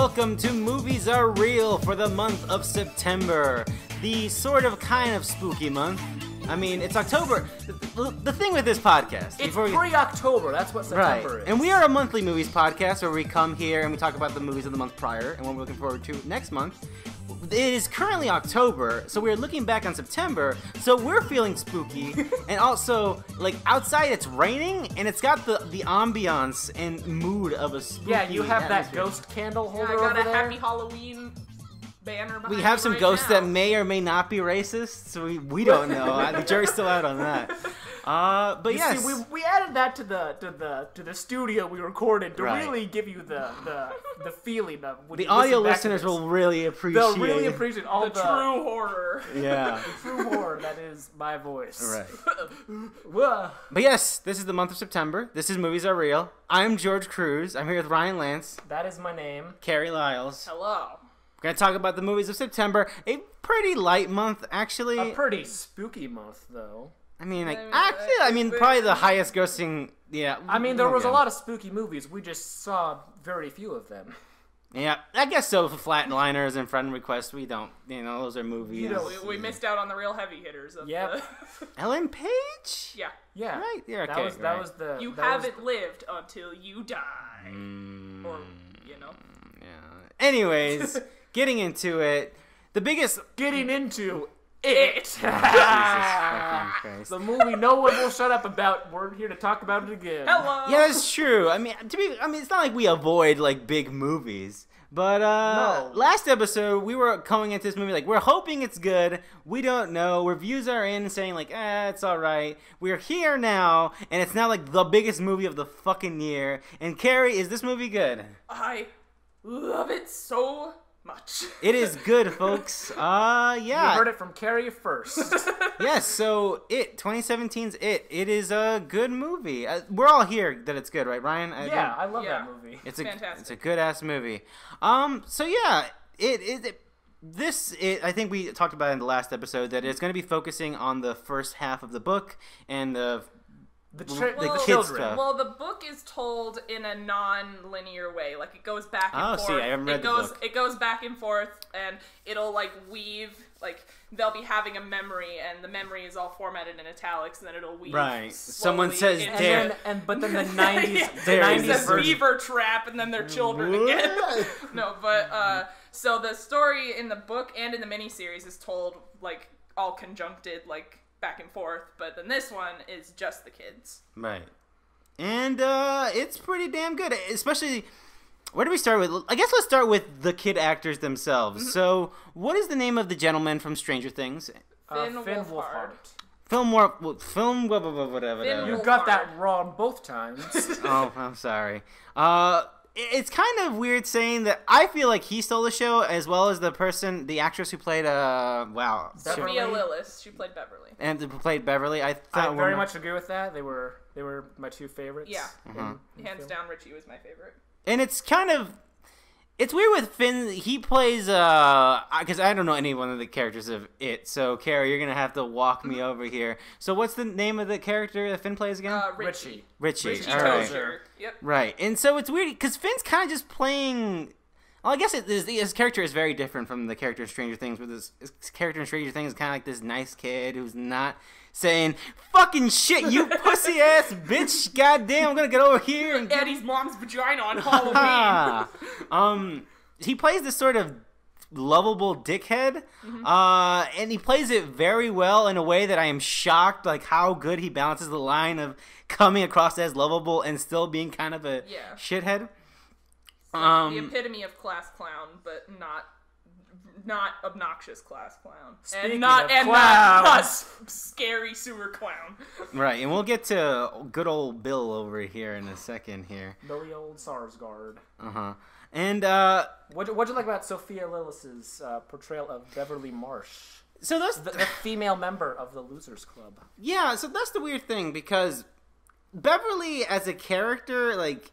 welcome to Movies Are Real for the month of September. The sort of kind of spooky month. I mean, it's October. The thing with this podcast... It's pre-October, that's what September is. And we are a monthly movies podcast where we come here and we talk about the movies of the month prior and what we're looking forward to next month. It is currently October, so we're looking back on September, so we're feeling spooky. And also, like, outside it's raining, and it's got the ambiance and mood of a spooky Yeah, you have atmosphere. that ghost candle holder I got over a there. Happy Halloween banner behind We have some right ghosts now. that may or may not be racist, so we don't know. The jury's still out on that. But yes, See, we added that to the studio we recorded to Right. really give you the feeling of when the you audio listen back to listeners this. will really appreciate. They'll really appreciate all the true horror. Yeah. true horror that is my voice. Right. Whoa. But yes, this is the month of September. This is Movies Are Real. I'm George Cruz. I'm here with Ryan Lance, That is my name. Carrie Lyles. Hello. We're gonna talk about the movies of September. A pretty light month, actually. A pretty spooky month, though. I mean, like, I mean, probably the highest grossing. Yeah. I mean, there was a lot of spooky movies. We just saw very few of them. Yeah, I guess so. For Flatliners and Friend Request, we don't. Those are movies. We missed out on the real heavy hitters of Yep. Ellen Page. Yeah. Yeah. Right. Yeah. Okay. That was the. You that was haven't lived until you die. Or, Yeah. Anyways, getting into it, the biggest. getting into it. Jesus fucking Christ. The movie no one will shut up about. We're here to talk about it again. Hello. Yeah, that's true. I mean, it's not like we avoid like big movies. But No. last episode we were going into this movie like we're hoping it's good. We don't know. Reviews are in saying like, it's all right. We're here now, and it's now like the biggest movie of the fucking year. And Carrie, is this movie good? I love it so much. It is good, folks. Yeah. You heard it from Carrie first. Yes, so 2017's It is a good movie. We're all here that it's good, right, Ryan? Yeah, I love Yeah. that movie. It's fantastic. It's a good ass movie. So yeah, I think we talked about in the last episode that it's going to be focusing on the first half of the book and the kids kids stuff. Well, the book is told in a non-linear way. Like, it goes back and forth. See, I haven't read the book. It goes back and forth, and it'll, like, weave. Like, they'll be having a memory, and the memory is all formatted in italics, and then it'll weave. Right. slowly Someone says, into- "Damn." But then the 90s, Yeah. the There It's 90s a version. beaver trap, and then they're children again. No, but, so the story in the book and in the miniseries is told, like, all conjuncted, like, back and forth, but then this one is just the kids. Right. And it's pretty damn good, especially. Where do we start with? I guess let's start with the kid actors themselves. Mm-hmm. So, what is the name of the gentleman from Stranger Things? Finn Finn Wolfhard. Whatever. Finn You Wolfhard. got that wrong both times. Oh, I'm sorry. It's kind of weird saying that I feel like he stole the show as well as the actress who played, Beverly. Sophia Lillis. She played Beverly. and who played Beverly. I thought I very much agree with that. They were my two favorites. Yeah. in Hands film. down, Richie was my favorite. And it's kind of, it's weird with Finn. He plays, because I don't know any one of the characters of it. So, Carrie, you're gonna have to walk me over here. So, what's the name of the character that Finn plays again? Richie. Richie. Richie All right. Tozier. Yep. Right, and so it's weird because Finn's kind of just playing. Well, I guess his character is very different from the character in Stranger Things. With his character in Stranger Things is kind of like this nice kid who's not saying "fucking shit, you pussy ass bitch, goddamn, I'm gonna get over here and Eddie's mom's vagina on Halloween. He plays this sort of lovable dickhead, and he plays it very well in a way that I am shocked, like how good he balances the line of coming across as lovable and still being kind of a Yeah. shithead. The epitome of class clown, but not obnoxious class clown, Speaking not of not clowns. scary sewer clown. Right, and we'll get to good old Bill over here in a second here. Billy old Sarsgaard. And What'd you like about Sophia Lillis's portrayal of Beverly Marsh? so that's The female member of the Losers Club. yeah, so that's the weird thing because Beverly as a character, like,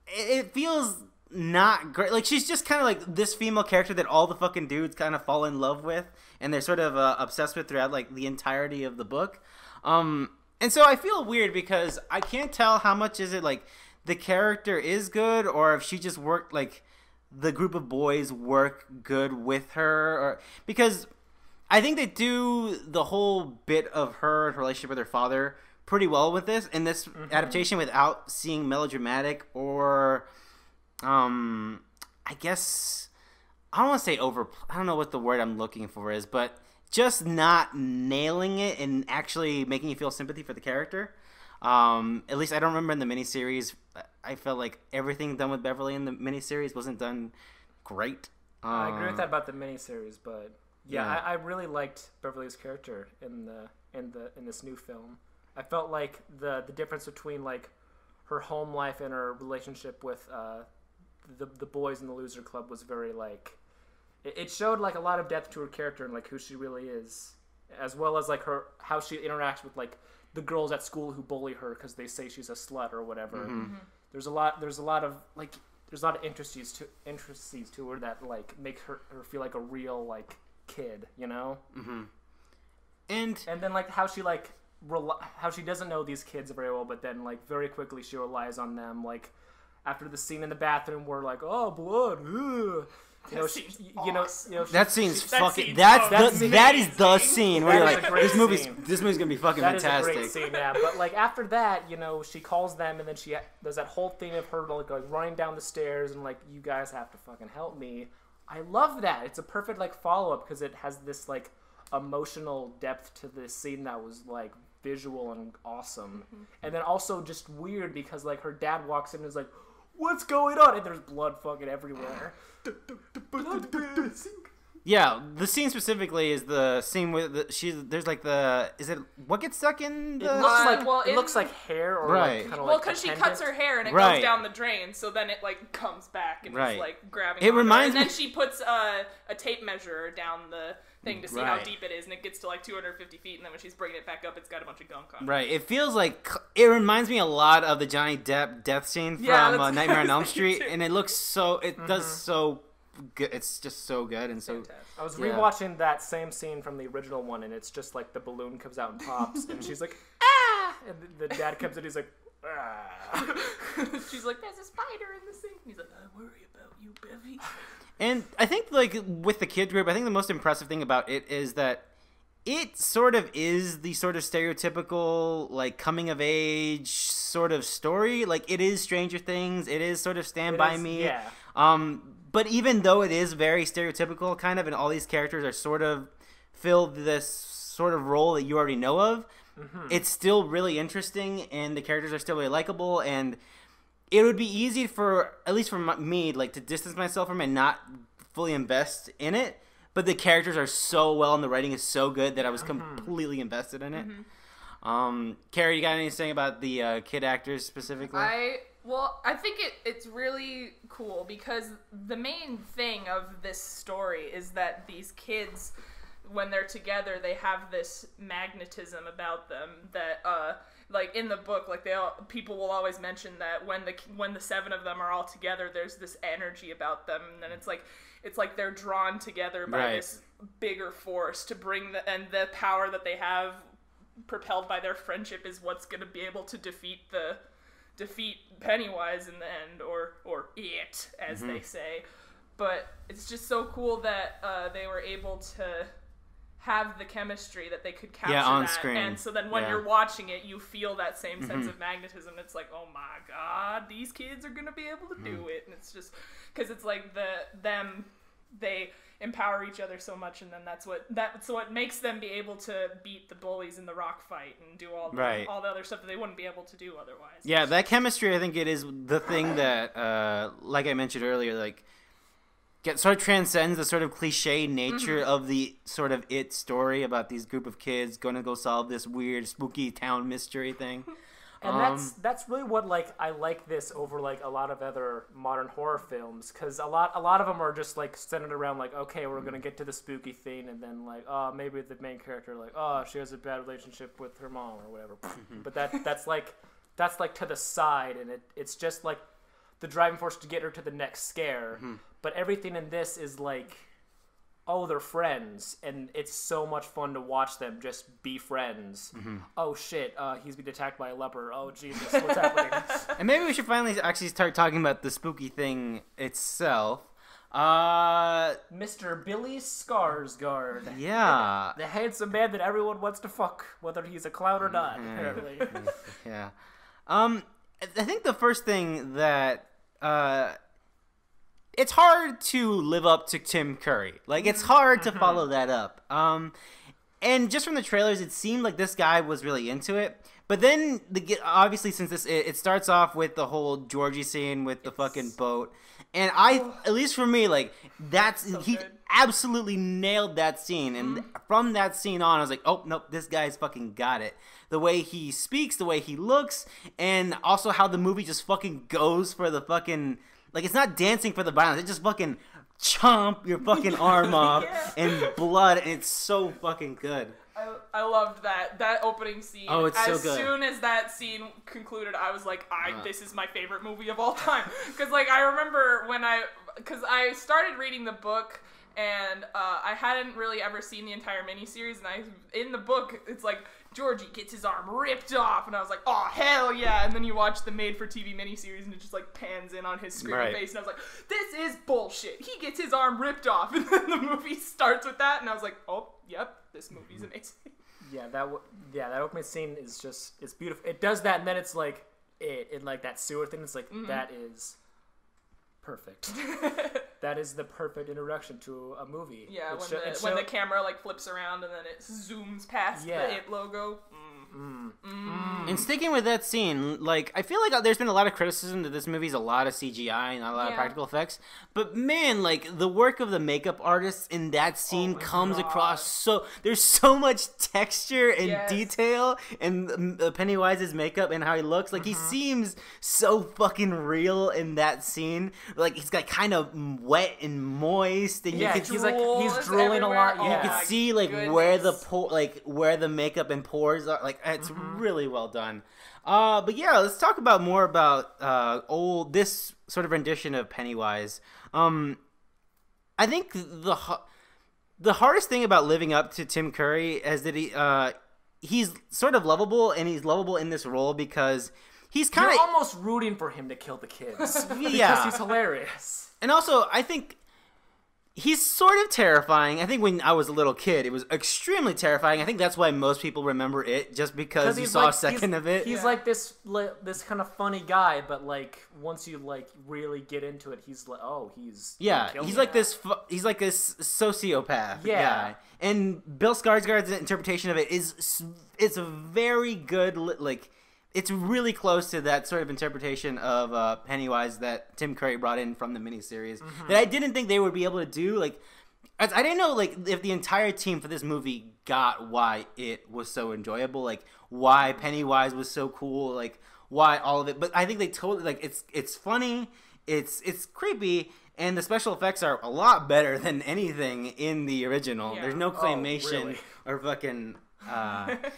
it feels not great. Like, she's just kind of like this female character that all the fucking dudes kind of fall in love with, and they're sort of obsessed with throughout like the entirety of the book. And so I feel weird because I can't tell how much is it like the character is good or if she just worked like the group of boys work good with her, or because I think they do the whole bit of her relationship with her father pretty well with this in this adaptation without seeing melodramatic or I guess I don't want to say I don't know what the word I'm looking for is, but just not nailing it and actually making you feel sympathy for the character. At least I don't remember in the miniseries. I felt like everything done with Beverly in the miniseries wasn't done great. I agree with that about the miniseries, but I really liked Beverly's character in this new film. I felt like the difference between like her home life and her relationship with the boys in the Loser Club was very like it showed like a lot of depth to her character and like who she really is, as well as like how she interacts with like the girls at school who bully her because they say she's a slut or whatever. There's a lot of intricacies to her that like make her feel like a real like kid, you know. And then like how she like how she doesn't know these kids very well, but then like very quickly she relies on them. Like after the scene in the bathroom where like, oh, blood, ugh. That scene's fucking. That is the scene where you're like, this movie's gonna be fucking fantastic. That is a great scene, yeah. But like after that, she calls them, and then she does that whole thing of her like running down the stairs and like, you guys have to fucking help me. I love that. It's a perfect like follow up because it has this like emotional depth to this scene that was like visual and awesome, and then also just weird because like her dad walks in and is like, what's going on? And there's blood fucking everywhere. Yeah, the scene specifically is the scene with there's like is it what gets stuck in the... It looks like hair or right. like kind of like because she cuts her hair and it goes down the drain, so then it like comes back and is like grabbing it reminds me, and then she puts a tape measure down the thing to see how deep it is, and it gets to like 250 feet, and then when she's bringing it back up, it's got a bunch of gunk on it. Right. It feels like it reminds me a lot of the Johnny Depp death scene from Nightmare on Elm Street, and it looks so. It does so good. It's just so good and so. Fantastic. I was rewatching that same scene from the original one, and it's just like the balloon comes out and pops, and she's like, ah, and the dad comes in, he's like, ah. She's like, there's a spider in the sink. And he's like, I worry about you, Bevy. And I think, like, with the kid group, I think the most impressive thing about it is that it sort of is the sort of stereotypical, like, coming-of-age sort of story. Like, it is Stranger Things. It is sort of Stand By Me. Yeah. But even though it is very stereotypical, kind of, and all these characters are sort of filled this sort of role that you already know of, it's still really interesting, and the characters are still really likable, and... It would be easy for, at least for me, like to distance myself from it and not fully invest in it. But the characters are so well and the writing is so good that I was completely invested in it. Carrie, you got anything to say about the kid actors specifically? I think it's really cool because the main thing of this story is that these kids, when they're together, they have this magnetism about them that... like in the book, like people will always mention that when the seven of them are all together, there's this energy about them, and it's like they're drawn together by this bigger force to bring and the power that they have, propelled by their friendship, is what's going to be able to defeat Pennywise in the end, or it, as they say. But it's just so cool that they were able to have the chemistry that they could capture on that. Screen. And so then when you're watching it, you feel that same sense of magnetism. It's like, oh my god, these kids are gonna be able to do it. And it's just because it's like they empower each other so much, and then that's what makes them be able to beat the bullies in the rock fight and do all the other stuff that they wouldn't be able to do otherwise. Yeah, that chemistry, I think it is the thing that like I mentioned earlier, like sort of transcends the sort of cliche nature of the sort of it story about these group of kids going to go solve this weird spooky town mystery thing. And that's really what like I like this over like a lot of other modern horror films, because a lot of them are just like centered around like, okay, we're gonna get to the spooky thing, and then like, oh, maybe the main character like, oh, she has a bad relationship with her mom or whatever. But that's like to the side, and it's just like the driving force to get her to the next scare. But everything in this is like, oh, they're friends, and it's so much fun to watch them just be friends. Oh shit, he's been attacked by a leper. Oh Jesus, what's happening? And maybe we should finally actually start talking about the spooky thing itself. Mr. Billy Skarsgård. Yeah. The handsome man that everyone wants to fuck, whether he's a clown or not, apparently. Yeah. I think the first thing that it's hard to live up to Tim Curry. Like, it's hard to follow that up. And just from the trailers, it seemed like this guy was really into it. But then, obviously, since it starts off with the whole Georgie scene with the fucking boat, and at least for me, like he absolutely nailed that scene, and from that scene on, I was like, oh nope, this guy's fucking got it. The way he speaks, the way he looks, and also how the movie just fucking goes for the fucking like it's not dancing for the violence, it just fucking chomp your fucking arm off and blood, and it's so fucking good. I loved that opening scene. Oh, it's so good. As soon as that scene concluded, I was like, this is my favorite movie of all time. Because, like, I remember because I started reading the book, and I hadn't really ever seen the entire miniseries, and in the book, it's like, Georgie gets his arm ripped off, and I was like, oh, hell yeah. And then you watch the made-for-TV miniseries, and it just, like, pans in on his screaming face, and I was like, this is bullshit. He gets his arm ripped off, and then the movie starts with that, and I was like, oh, yep, this movie's amazing. Yeah, that opening scene is it's beautiful. It does that, and then it's like, in like that sewer thing, it's like, that is perfect. That is the perfect introduction to a movie. Yeah, when the camera like flips around and then it zooms past the It logo. And sticking with that scene, like, I feel like there's been a lot of criticism that this movie's a lot of CGI and not a lot of practical effects. But man, like, the work of the makeup artists in that scene comes across so... There's so much texture and detail in Pennywise's makeup and how he looks. Like, he seems so fucking real in that scene. Like, he's got kind of wet and moist. And he's drooling a lot. Yeah. You can see, like, where the makeup and pores are. Like, it's really well done. But yeah, let's talk about more about this sort of rendition of Pennywise. I think the hardest thing about living up to Tim Curry is that he's sort of lovable, and he's lovable in this role because he's kind of almost rooting for him to kill the kids. Because he's hilarious. And also, I think he's sort of terrifying. I think when I was a little kid, it was extremely terrifying. I think that's why most people remember it, just because you saw a second of it. He's like this kind of funny guy, but like once you like really get into it, he's like, he's like this sociopath guy. And Bill Skarsgård's interpretation of it it's a very good it's really close to that sort of interpretation of Pennywise that Tim Curry brought in from the miniseries that I didn't think they would be able to do. Like, I didn't know if the entire team for this movie got why it was so enjoyable, like why Pennywise was so cool, like why all of it. But I think they totally it's funny, it's creepy, and the special effects are a lot better than anything in the original. Yeah. There's no claymation or fucking but.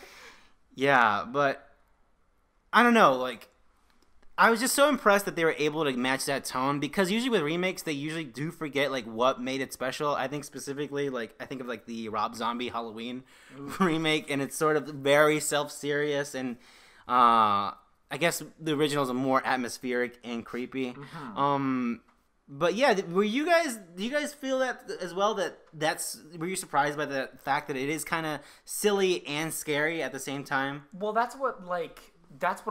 I don't know, like, I was just so impressed that they were able to match that tone, because usually with remakes, they usually do forget, like, what made it special. I think specifically, like, I think of, like, the Rob Zombie Halloween remake, and it's sort of very self-serious, and I guess the original is more atmospheric and creepy. But yeah, do you guys feel that as well, were you surprised by the fact that it is kind of silly and scary at the same time? Well, that's what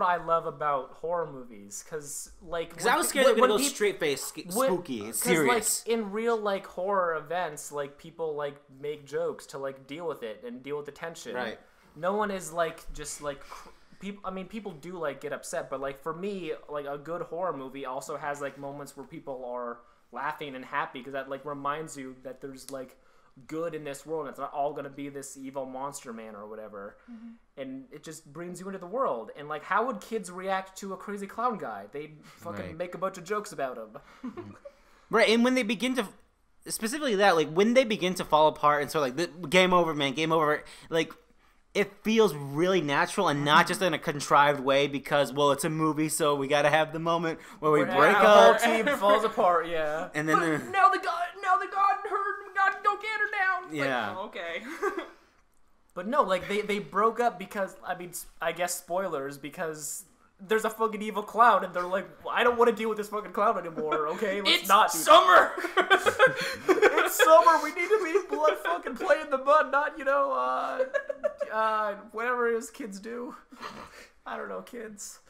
I love about horror movies, because I was scared they were gonna go straight face spooky, serious. Like in real like horror events, like people like make jokes to like deal with it and deal with the tension. Right. No one is like just like people. I mean, people do like get upset, but like for me, like a good horror movie also has like moments where people are laughing and happy, because that like reminds you that there's like good in this world, and it's not all gonna be this evil monster man or whatever. And it just brings you into the world. And like, how would kids react to a crazy clown guy? They'd fucking make a bunch of jokes about him. Right. And when they begin to specifically that, like when they begin to fall apart and so like game over, man, game over, like it feels really natural and not just in a contrived way because, well, it's a movie, so we got to have the moment where we break up. Our team falls apart, And then now the god hurt. We got to go get her down. Yeah. Like, okay. But no, like they broke up because, I mean, I guess spoilers, because there's a fucking evil clown, and they're like, I don't want to deal with this fucking clown anymore, okay? Let's not do summer! It's summer, we need to be blood fucking play in the mud, not, whatever it is kids do. I don't know, kids.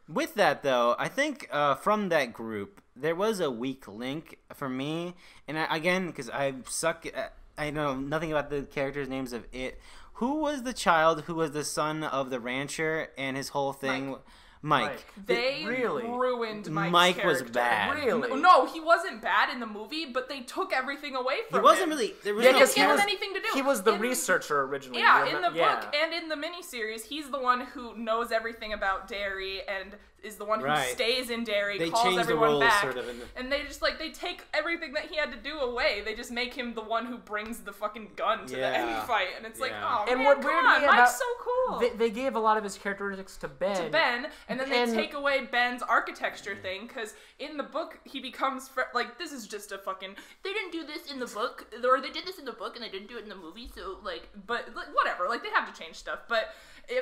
With that, though, I think from that group, there was a weak link for me. And again, because I know nothing about the characters' names of it. Who was the child who was the son of the rancher and his whole thing? Mike. They ruined Mike's Mike character. was bad. Really? No, he wasn't bad in the movie, but they took everything away from him. He wasn't really... There was They no didn't give him character. anything to do. He was the researcher originally. Yeah, in the book and in the miniseries, he's the one who knows everything about Derry and is the one who stays in Derry, They calls changed everyone the roles, back, sort of, and they just they take everything that he had to do away. They just make him the one who brings the fucking gun to the end fight, and it's oh and man, what come weird on, me Mike's about, so cool. They gave a lot of his characteristics to Ben. And then they take away Ben's architecture thing, because in the book he becomes this is just a fucking, they didn't do this in the book, or they did this in the book and they didn't do it in the movie, so but whatever, they have to change stuff, but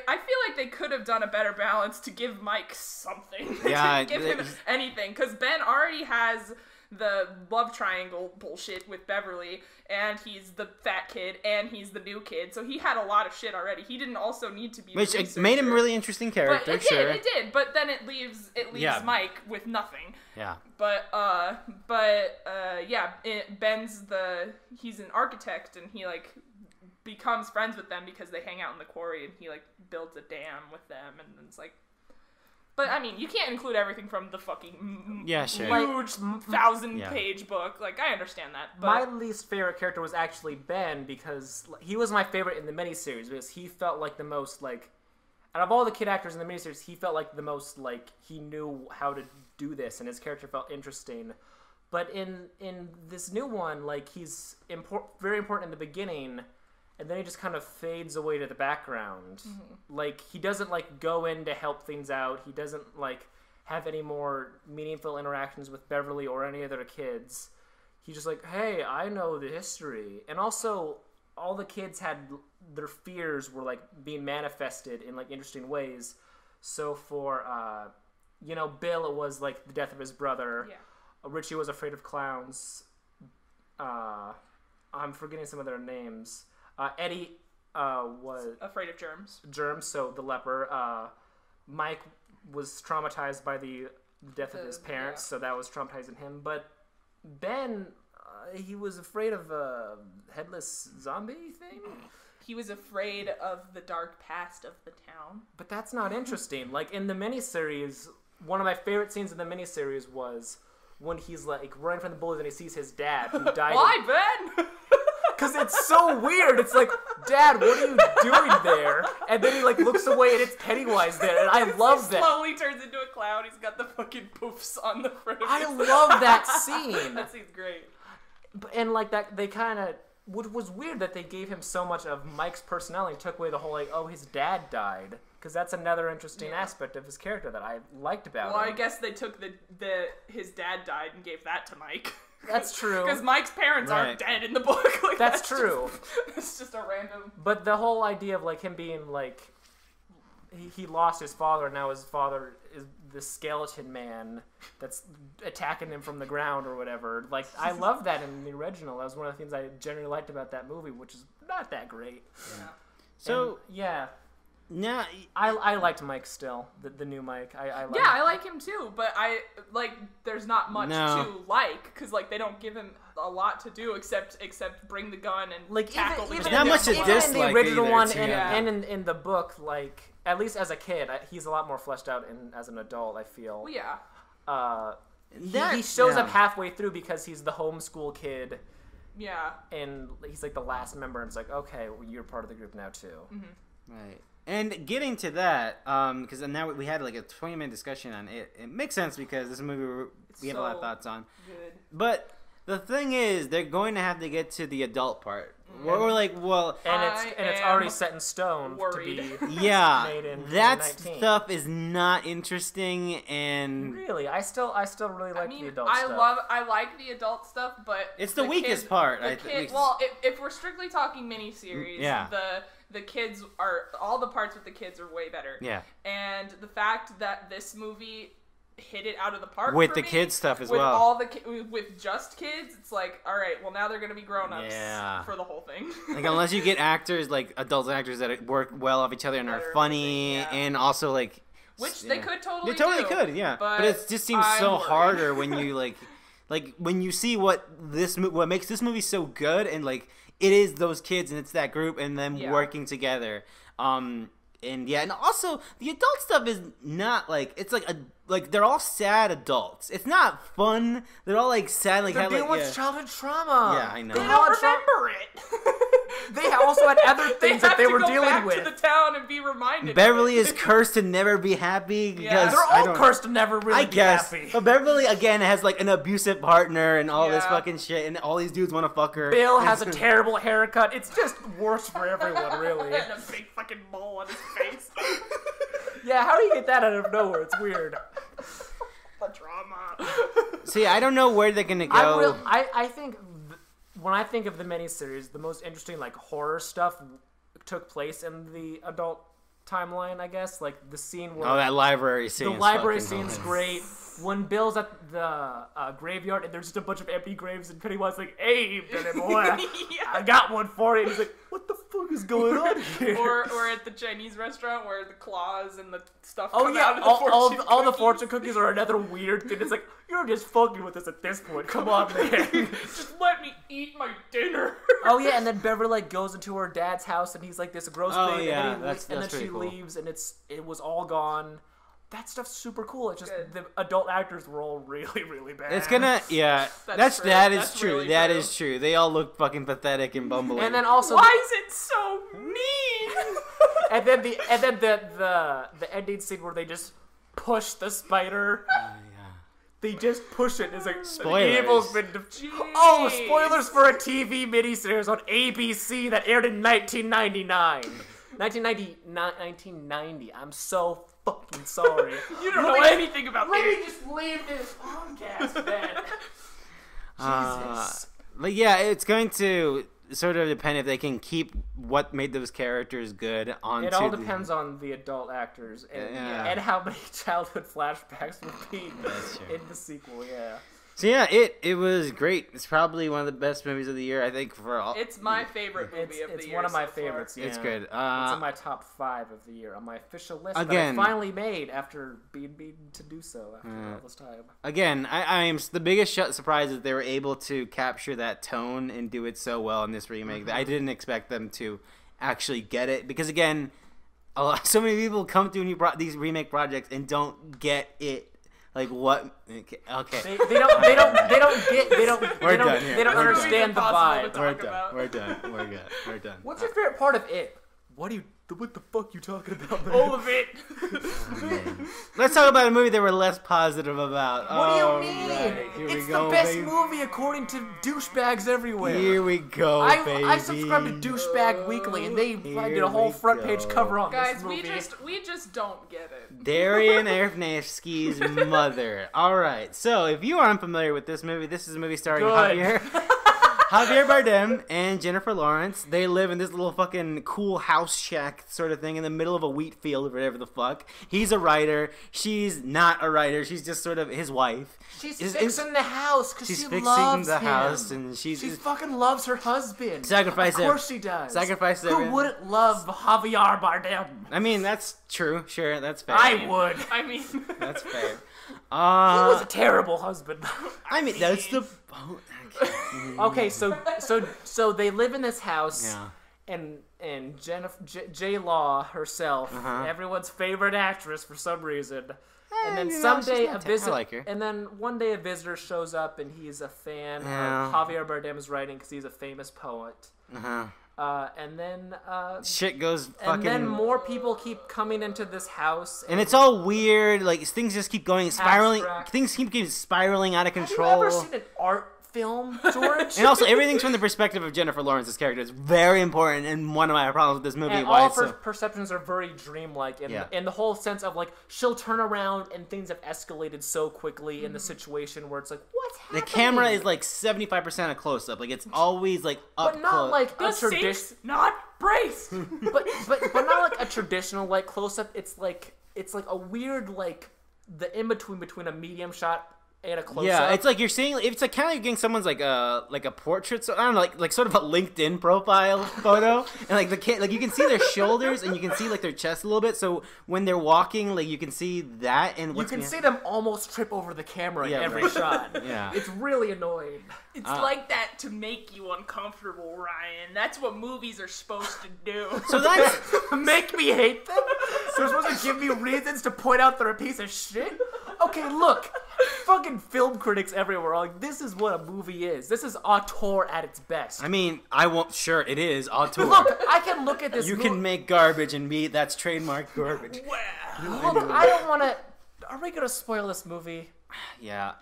I feel like they could have done a better balance to give Mike something. Yeah, give him anything, because Ben already has the love triangle bullshit with Beverly, and he's the fat kid, and he's the new kid, so he had a lot of shit already. He didn't also need to be Which the researcher. made him a really interesting character, But it did, but then it leaves Mike with nothing. Yeah. Ben's he's an architect, and he becomes friends with them because they hang out in the quarry, and he builds a dam with them, and it's but I mean, you can't include everything from the fucking huge 1,000-page book. I understand that. But my least favorite character was actually Ben, because he was my favorite in the miniseries, because he felt like the most out of all the kid actors in the miniseries, he felt like the most he knew how to do this, and his character felt interesting. But in this new one, he's very important in the beginning, and then he just kind of fades away to the background. Mm-hmm. He doesn't, go in to help things out. He doesn't, have any more meaningful interactions with Beverly or any other kids. He's just hey, I know the history. And also, all the kids had, their fears were, being manifested in, interesting ways. So for, Bill, it was, the death of his brother. Yeah. Richie was afraid of clowns. I'm forgetting some of their names. Eddie was afraid of germs. So the leper. Mike was traumatized by the death of his parents, so that was traumatizing him. But Ben, he was afraid of a headless zombie thing. He was afraid of the dark past of the town. But that's not interesting. In the miniseries, one of my favorite scenes in the miniseries was when he's running from the bullies and he sees his dad who died. Why, Ben? Because it's so weird. It's Dad, what are you doing there? And then he looks away and it's Pennywise there, and I love that. He slowly turns into a clown. He's got the fucking poofs on the front of his I love that scene. That scene's great. And that they kind of, what was weird that they gave him so much of Mike's personality, took away the whole his dad died. Because that's another interesting aspect of his character that I liked about him. Well, I guess they took his dad died and gave that to Mike. That's true. Because Mike's parents aren't dead in the book. That's true. It's just a random... But the whole idea of him being he lost his father, and now his father is the skeleton man that's attacking him from the ground or whatever. I love that in the original. That was one of the things I generally liked about that movie, which is not that great. Yeah. So, No, I liked Mike still, the new Mike. I like him too, but there's not much to because they don't give him a lot to do except bring the gun and tackle the even not much to dislike in the original either, one too. and in the book, at least as a kid, he's a lot more fleshed out as an adult, I feel. Well, yeah. He shows up halfway through because he's the homeschool kid. Yeah. And he's the last member, and it's okay, well, you're part of the group now too. Mm-hmm. Right. And getting to that, because now we had a 20-minute discussion on it. It makes sense because this movie we have a lot of thoughts on. Good. But the thing is, they're going to have to get to the adult part. We're and it's already set in stone worried. to be made in that 2019. stuff is not interesting. And really, I still really like the adult stuff. I like the adult stuff, but it's the weakest part. If we're strictly talking miniseries, the kids are all the parts with the kids are way better. Yeah. And the fact that this movie hit it out of the park with for the me, kids stuff as with well. all the with just kids, it's like, all right, well now they're gonna be grown-ups for the whole thing. Like unless you get actors like adult actors that work well off each other and are funny and also like, which they could totally could, yeah. But it just seems so harder when you like when you see what makes this movie so good, and like it is those kids and it's that group and them working together. And also the adult stuff is not like, it's like they're all sad adults. It's not fun. They're all like sad, like they're dealing with childhood trauma. Yeah, I know. They don't remember it. They also had other things that they were dealing with. They have to go back to the town and be reminded. Beverly is cursed to never be happy because they're all cursed to never really be happy. But Beverly again has like an abusive partner and all this fucking shit, and all these dudes want to fuck her. Bill has a terrible haircut. It's just worse for everyone, really. And a big fucking mole on his face. Yeah, how do you get that out of nowhere? It's weird. The drama. See, I don't know where they're gonna go. I think when I think of the miniseries, the most interesting like horror stuff took place in the adult timeline, I guess. Like the scene where that library scene. The library scene's great. When Bill's at the graveyard and there's just a bunch of empty graves and Pennywise like, "Hey, Billy boy, I got one for you." And he's like, "What the fuck is going on here?" Or at the Chinese restaurant where the claws and the stuff. Oh come yeah, out of the all the fortune cookies are another weird thing. It's like, you're just fucking with us at this point. Come on, man. Just let me eat my dinner. Oh yeah, and then Beverly like goes into her dad's house and he's like this gross thing, yeah, and then she leaves and it was all gone. That stuff's super cool. It's just the adult actors were all really, really bad. It's gonna, that is true. Really that true. is true. They all look fucking pathetic and bumbling. And then also, why is it so mean? and then the ending scene where they just push the spider. They just push it. It's like, spoilers. The evil's been spoilers for a TV miniseries on ABC that aired in 1999. 1990. I'm so fucking sorry. You don't know anything about Let me just leave this podcast, man. Jesus. But yeah, it's going to sort of depend if they can keep what made those characters good onto. It all depends on the adult actors and how many childhood flashbacks will be in the sequel. Yeah. So yeah, it was great. It's probably one of the best movies of the year, I think. It's my favorite movie of the year. It's one of my favorites. Yeah. It's good. It's in my top 5 of the year on my official list again, that I finally made after being beaten to do so after all this time. Again, I am the biggest surprise is they were able to capture that tone and do it so well in this remake. I didn't expect them to actually get it because again, so many people come to these remake projects and don't get it. Like what? Okay. They don't understand the vibe. We're done. We're done. What's your favorite part of it? What the fuck you talking about, man? All of it. Let's talk about a movie that we're less positive about. What do you mean? Right. It's the best movie according to douchebags everywhere. Here we go, baby. I subscribe to Douchebag Weekly, and they did a whole front page cover on this movie. Guys, we just don't get it. Darian Aronofsky's mother. All right. So if you are unfamiliar with this is a movie starring Javier Bardem and Jennifer Lawrence. They live in this little fucking cool house shack sort of thing in the middle of a wheat field or whatever the fuck. He's a writer. She's not a writer. She's just sort of his wife. She's fixing the house because she fixing loves the him. house and she fucking loves her husband. Sacrifice Of course she does. Sacrifice Who wouldn't love Javier Bardem? I mean, that's true. Sure, that's fair. I would. I mean, that's fair. He was a terrible husband. I mean, that's the. Okay, so they live in this house, and Jennifer J. Law herself, everyone's favorite actress for some reason, and then someday a visitor, and then one day a visitor shows up, and he's a fan of Javier Bardem's writing because he's a famous poet. And then shit goes fucking. And then more people keep coming into this house, and it's all weird. Like things just keep going spiraling. Abstract. Things keep spiraling out of control. Have you ever seen an art film, George. And also, everything's from the perspective of Jennifer Lawrence's character. It's very important, and one of my problems with this movie. And all of her perceptions are very dreamlike, and the whole sense of, like, she'll turn around and things have escalated so quickly in the situation where it's like, what's happening? The camera is, like, 75% a close-up. Like, it's always, like, up but not close. like a traditional, not braced. but not like a traditional, like, close-up. It's like a weird, like, the in-between between a medium shot and a close-up. Yeah, it's like you're seeing. It's like kind of getting someone's like a portrait. So I don't know, like sort of a LinkedIn profile photo, and like you can see their shoulders and you can see like their chest a little bit. So when they're walking, like you can see that, and you can see them almost trip over the camera in every shot. Yeah, it's really annoying. It's like that to make you uncomfortable, Ryan. That's what movies are supposed to do. So that's make me hate them. So they're supposed to give me reasons to point out they're a piece of shit. Okay, look. Fucking film critics everywhere are like, this is what a movie is. This is auteur at its best. I mean, I won't. Sure, it is auteur. Look, I can look at this. You can make garbage and that's trademark garbage. Wow. Look, I don't want to. Are we gonna spoil this movie? Yeah.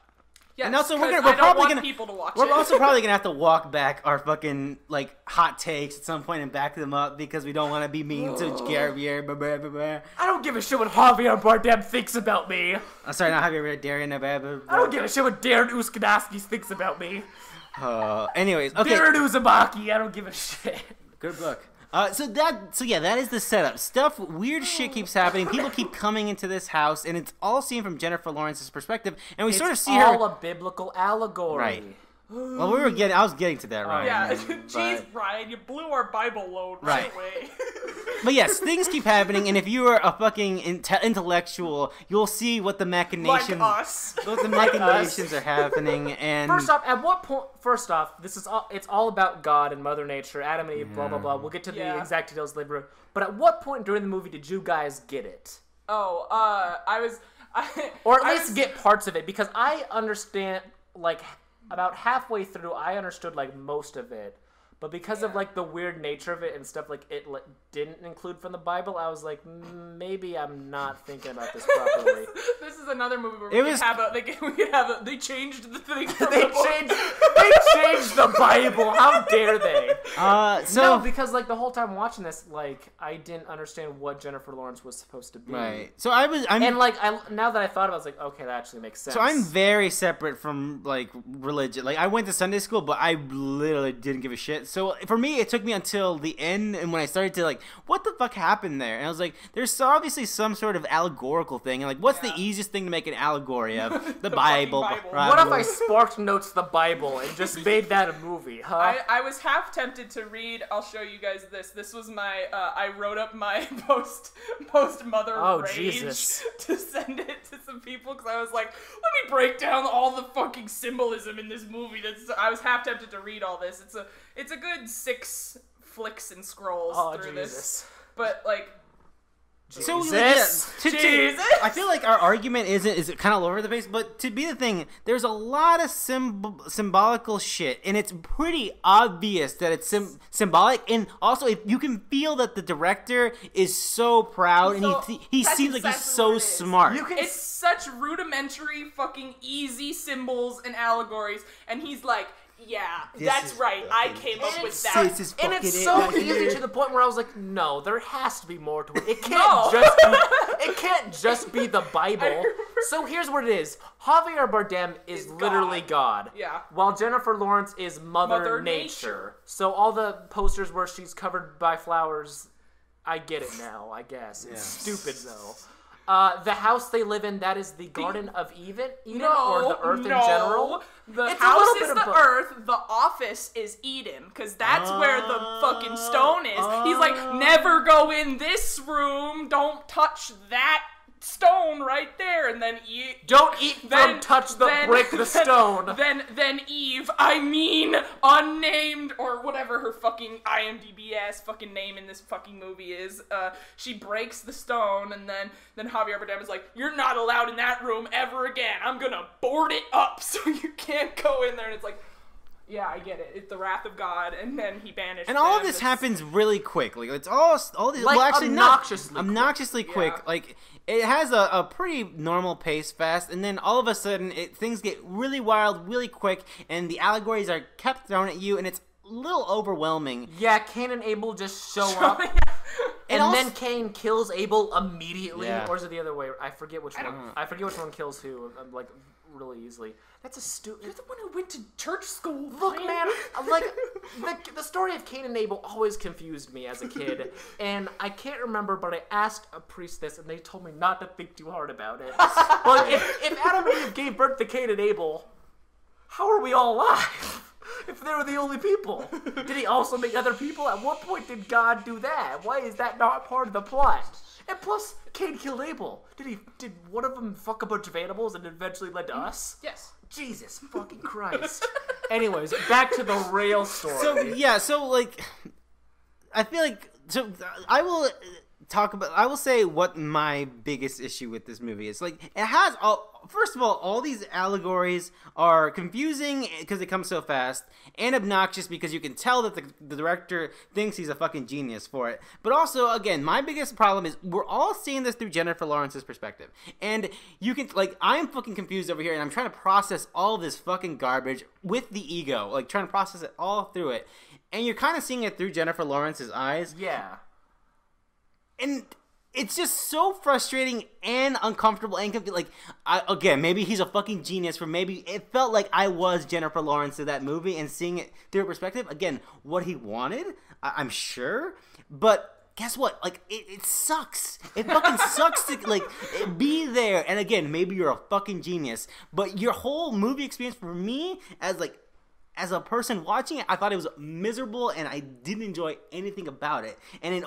Yes, and also, we're probably want gonna people to watch we're it. also probably gonna have to walk back our fucking like hot takes at some point and back them up because we don't want to be mean to Javier. I don't give a shit what Javier Bardem thinks about me. I'm sorry, not Javier Darren. I don't give a shit what Darren Uskanaski thinks about me. Anyways, okay. Darren Uzumaki, I don't give a shit. Good book. So that is the setup. Weird shit keeps happening. People keep coming into this house, and it's all seen from Jennifer Lawrence's perspective, and we sort of see her. It's all a biblical allegory. Right. Well, I was getting to that, Ryan. Yeah, jeez, Ryan, you blew our Bible load right away. But yes, things keep happening, and if you are a fucking intellectual, you'll see what the machinations, like us. What the machinations are happening. And first off, at what point? First off, this is it's all about God and Mother Nature, Adam and Eve, blah blah blah. We'll get to the exact details later. But at what point during the movie did you guys get it? Oh, or at least get parts of it, because I understand like. About halfway through, I understood, like, most of it. But because of, like, the weird nature of it and stuff, like, it didn't include from the Bible, I was like, maybe I'm not thinking about this properly. This is another movie where they changed the thing from they changed the Bible. How dare they? No, because, like, the whole time watching this, like, I didn't understand what Jennifer Lawrence was supposed to be. Right. So now that I thought about it, I was like, okay, that actually makes sense. So I'm very separate from, like, religion. Like, I went to Sunday school, but I literally didn't give a shit. So for me, it took me until the end, and when I started to like, what the fuck happened there? And I was like, there's obviously some sort of allegorical thing. And like, what's the easiest thing to make an allegory of? The Bible. Right? What if I sparked notes the Bible and just made that a movie? Huh? I was half tempted to read. I'll show you guys this. This was my. I wrote up my post mother rage Jesus. to send it to some people because I was like, let me break down all the fucking symbolism in this movie. I was half tempted to read all this. It's a good 6 flicks and scrolls through this. But, like... So, Jesus. I feel like our argument is kind of all over the place, but to be the thing, there's a lot of symbolical shit, and it's pretty obvious that it's symbolic, and also if you can feel that the director is so proud, and he seems like he's so smart. It's such rudimentary, fucking easy symbols and allegories, and he's like... Yeah, that's right. I came up with that. And it's so easy to the point where I was like, no, there has to be more to it. It can't just be the Bible. So here's what it is. Javier Bardem is literally God. Yeah. While Jennifer Lawrence is Mother Nature. So all the posters where she's covered by flowers, I get it now, I guess. It's stupid, though. The house they live in, that is the Garden of Eden or the Earth in general? The house is the Earth, the office is Eden, because that's where the fucking stone is. He's like, never go in this room, don't touch that stone right there, and then don't touch the brick, the stone. Then Eve, unnamed, or whatever her fucking IMDb ass fucking name in this fucking movie is, she breaks the stone, and then Javier Bardem is like, you're not allowed in that room ever again. I'm gonna board it up so you can't go in there. And it's like, Yeah, I get it. It's the wrath of God, and then he banished And all of them. this happens really quick. Like, it's all these... Like, well, actually, obnoxiously quick. Yeah. Like, it has a pretty normal pace fast, and then all of a sudden, things get really wild, really quick, and the allegories are kept thrown at you, and it's a little overwhelming. Yeah, Cain and Abel just show up. And then Cain kills Abel immediately, or is it the other way? I forget which one. I forget which one kills who, like, really easily. That's a stupid... You're the one who went to church school. Look, man, like, the story of Cain and Abel always confused me as a kid, and I can't remember, but I asked a priest this, and they told me not to think too hard about it. But if Adam and Eve gave birth to Cain and Abel, how are we all alive? If they were the only people. Did he also make other people? At what point did God do that? Why is that not part of the plot? And plus, Cain killed Abel. Did one of them fuck a bunch of animals and eventually led to us? Yes. Jesus fucking Christ. Anyways, back to the real story. So like, I feel like, I will say what my biggest issue with this movie is. Like, it has first of all these allegories are confusing because they come so fast, and obnoxious because you can tell that the director thinks he's a fucking genius for it. But also, again, my biggest problem is we're all seeing this through Jennifer Lawrence's perspective. And you can, like, I'm fucking confused over here, and I'm trying to process all this fucking garbage with the ego, like, trying to process it all through it. And you're kind of seeing it through Jennifer Lawrence's eyes. Yeah. And it's just so frustrating and uncomfortable and like, again, maybe he's a fucking genius for maybe it felt like I was Jennifer Lawrence in that movie and seeing it through a perspective. Again, what he wanted, I'm sure, but guess what? Like, it sucks. It fucking sucks to, like, be there. And again, maybe you're a fucking genius, but your whole movie experience for me as a person watching it, I thought it was miserable and I didn't enjoy anything about it. And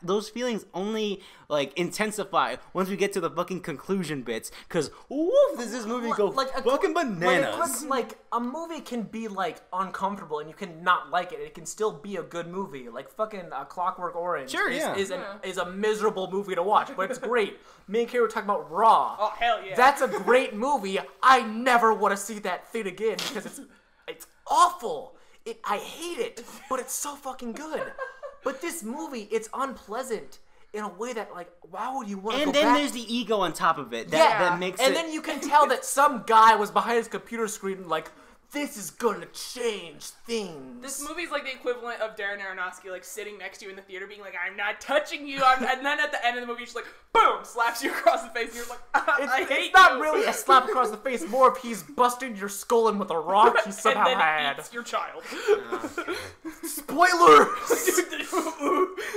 those feelings only, like, intensify once we get to the fucking conclusion bits. Because, woof, does this movie go fucking bananas. Like, a movie can be, like, uncomfortable and you can not like it. It can still be a good movie. Like, fucking Clockwork Orange is a miserable movie to watch, but it's great. Me and Kay were talking about Raw. Oh, hell yeah. That's a great movie. I never want to see that thing again because it's awful. I hate it, but it's so fucking good. But this movie, it's unpleasant in a way that, like, why would you want to go back? And then there's the ego on top of it. That makes it... And then you can tell that some guy was behind his computer screen like, this is gonna change things. This movie's like the equivalent of Darren Aronofsky, like, sitting next to you in the theater being like, I'm not touching you. And then at the end of the movie, she's like, boom, slaps you across the face. And you're like, I hate you. It's not really a slap across the face. More if he's busting your skull in with a rock he somehow and then had. Eats your child. Spoilers!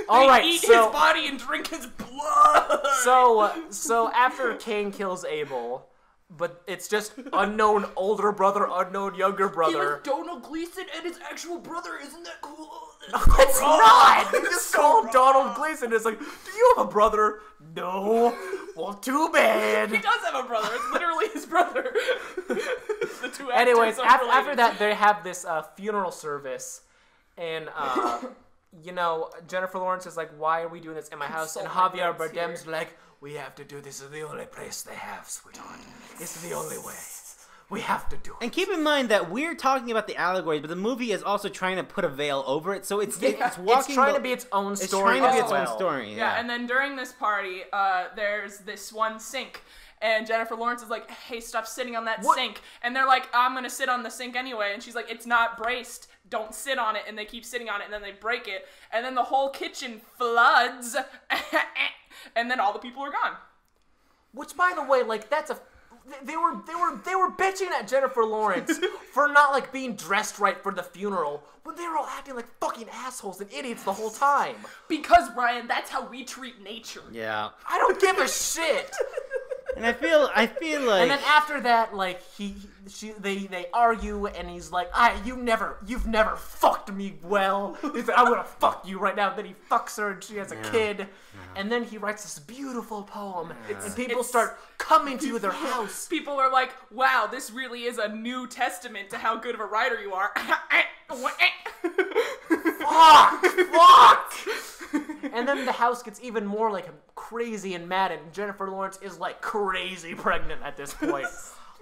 All right, eat his body and drink his blood. So after Cain kills Abel... But it's just unknown older brother, unknown younger brother. He was Donald Gleason and his actual brother. Isn't that cool? It's not! They just called Donald Gleason. It's like, do you have a brother? No. Well, too bad. He does have a brother. It's literally his brother. The two actors Anyways, are after that, they have this funeral service. And, you know, Jennifer Lawrence is like, why are we doing this in my house? And Javier Bardem's like, we have to do this. This is the only place they have, sweetheart. It's the only way. We have to do it. And keep in mind that we're talking about the allegories, but the movie is also trying to put a veil over it, so it's trying to be its own story. It's trying to be its own story. Yeah, and then during this party, there's this one sink. And Jennifer Lawrence is like, hey, stop sitting on that sink. And they're like, I'm going to sit on the sink anyway. And she's like, it's not braced. Don't sit on it. And they keep sitting on it, and then they break it. And then the whole kitchen floods. And then all the people are gone. Which, by the way, like, that's a... They were bitching at Jennifer Lawrence for not, like, being dressed right for the funeral when they were all acting like fucking assholes and idiots the whole time. Because, Brian, that's how we treat nature. Yeah. I don't give a shit. And I feel like... And then after that, like, they argue, and he's like, you've never fucked me well. He's like, I'm gonna fuck you right now. And then he fucks her, and she has a kid. Yeah. And then he writes this beautiful poem, and people start coming to their house. People are like, wow, this really is a new testament to how good of a writer you are. Fuck! And then the house gets even more, like, crazy and mad, and Jennifer Lawrence is, like, crazy pregnant at this point.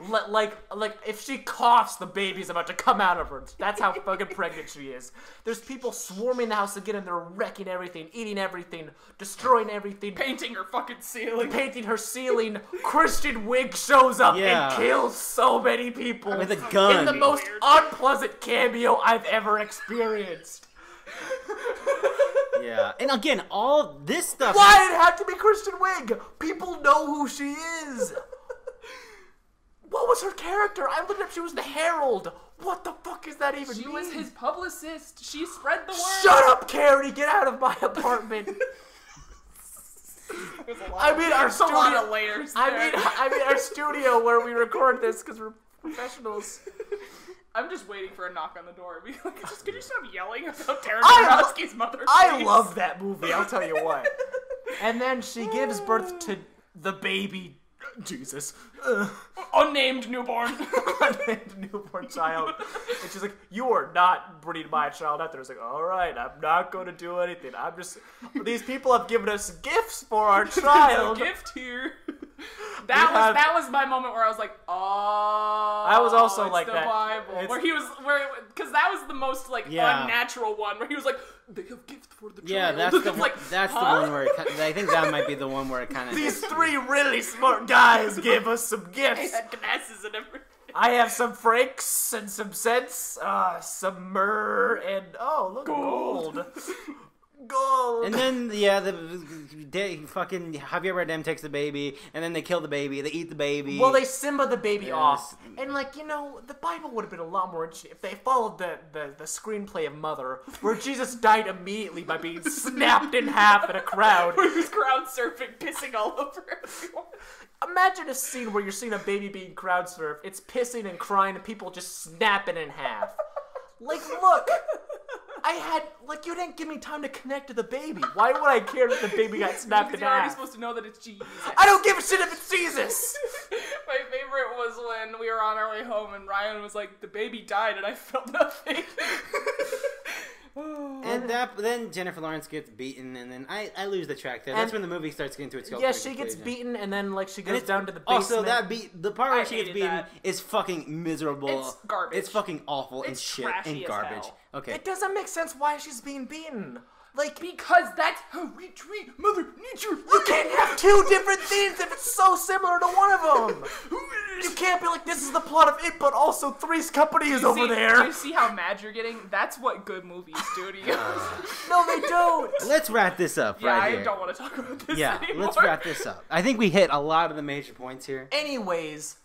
Like if she coughs, the baby's about to come out of her. That's how fucking pregnant she is. There's people swarming the house again, and they're wrecking everything, eating everything, destroying everything, Painting her fucking ceiling. painting her ceiling. Christian Wiig shows up and kills so many people with a gun in the most unpleasant cameo I've ever experienced. Yeah, and again, all this stuff. Why it had to be Kristen Wiig? People know who she is. What was her character? I looked up. She was the Herald. What the fuck is that even mean? She was his publicist. She spread the word. Shut up, Carrie. Get out of my apartment. I mean, our studio. A lot of layers. I mean, our studio where we record this because we're professionals. I'm just waiting for a knock on the door. Be like, could you stop yelling about Darren Aronofsky's mother? I love that movie. I'll tell you what. And then she gives birth to the baby. Jesus. Unnamed newborn. Unnamed newborn child. And she's like, you are not bringing my child out there. It's like, all right, I'm not going to do anything. I'm just... These people have given us gifts for our child. There's a gift here. That was my moment where I was like, oh, I was also it's like the that. Bible. Because that was the most unnatural one where he was like, they have gifts for the child. Yeah, that's the one. That's the one where I think that might be the one where it kind of. These three really smart guys gave us some gifts. They had glasses and everything. I have some francs and some cents, some myrrh, and look, gold. Gold. And then fucking Javier Bardem takes the baby, and then they kill the baby. They eat the baby. Well, they Simba the baby off, and the Bible would have been a lot more interesting if they followed the screenplay of Mother, where Jesus died immediately by being snapped in half in a crowd. Where he was crowd surfing, pissing all over everyone. Imagine a scene where you're seeing a baby being crowd surfed. It's pissing and crying, and people just snapping in half. Like, look. You didn't give me time to connect to the baby. Why would I care if the baby got snapped in half? You're already supposed to know that it's Jesus. I don't give a shit if it's Jesus! My favorite was when we were on our way home and Ryan was like, the baby died and I felt nothing. And then Jennifer Lawrence gets beaten, and then I lose the track there. That's when the movie starts getting to its Yeah, she gets beaten, and then she goes down to the basement. Also, the part where she gets beaten is fucking miserable. It's garbage. It's fucking awful and It's shit trashy and as garbage. hell. Okay. It doesn't make sense why she's being beaten. Because that's how we treat Mother Nature. You can't have two different things if it's so similar to one of them. You can't be like, this is the plot of it, but also Three's Company is over there. Do you see how mad you're getting? That's what good movies do to you. No, they don't. Let's wrap this up right here. I don't want to talk about this anymore. Let's wrap this up. I think we hit a lot of the major points here. Anyways,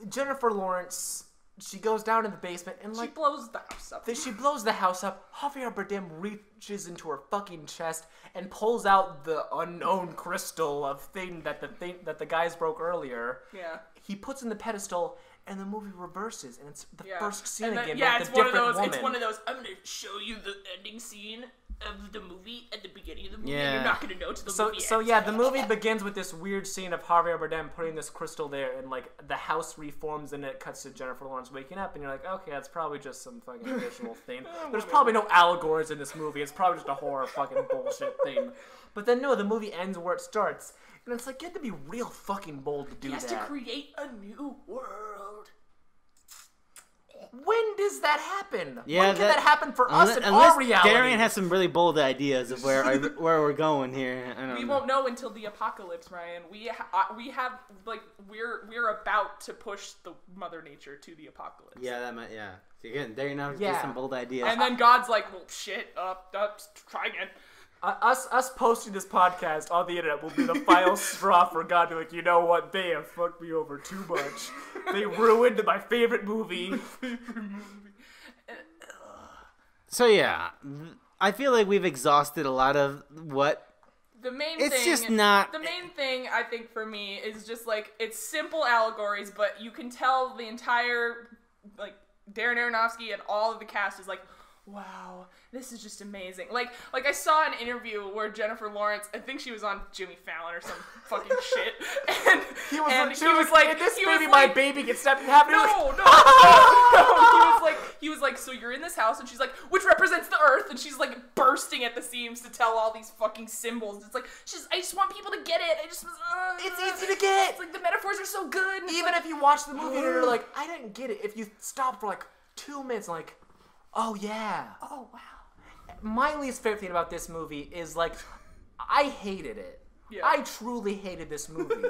Jennifer Lawrence... She goes down in the basement and she blows the house up. She blows the house up. Javier Bardem reaches into her fucking chest and pulls out the unknown crystal that the guys broke earlier. Yeah. He puts in the pedestal, and the movie reverses, and it's the first scene again. Yeah, with the different woman. It's one of those. I'm gonna show you the ending scene of the movie at the beginning of the movie. And you're not gonna know till the movie ends. So yeah, the movie begins with this weird scene of Javier Bardem putting this crystal there, and the house reforms, and it cuts to Jennifer Lawrence waking up, and you're like, okay, that's probably just some fucking visual thing. There's probably no allegories in this movie. It's probably just a horror fucking bullshit thing. But then no, the movie ends where it starts, and it's like you have to be real fucking bold to do that. He has to create a new world. When does that happen? Yeah, when can that happen for us in our reality? Darian has some really bold ideas of where we're going here. We won't know until the apocalypse, Ryan. We're about to push the Mother Nature to the apocalypse. Yeah, that might. Yeah. So again, Darian has some bold ideas. And then God's like, well, shit, try again. Us posting this podcast on the internet will be the final straw for God to be like, you know what, they have fucked me over too much. They ruined my favorite movie. So yeah, I feel like we've exhausted a lot of what. The main thing I think for me is just it's simple allegories, but you can tell the entire Darren Aronofsky and all of the cast is like, wow, this is just amazing. Like I saw an interview where Jennifer Lawrence, I think she was on Jimmy Fallon or some fucking shit, and he was like, this baby, my baby gets stepped in half. No. He was like, so you're in this house, and she's like, which represents the earth, and she's like bursting at the seams to tell all these fucking symbols. It's like, I just want people to get it. It's easy to get. It's like the metaphors are so good. Even if you watch the movie and you're like, I didn't get it. If you stop for like 2 minutes, like, oh yeah. Oh wow. My least favorite thing about this movie is like, I hated it. Yeah. I truly hated this movie.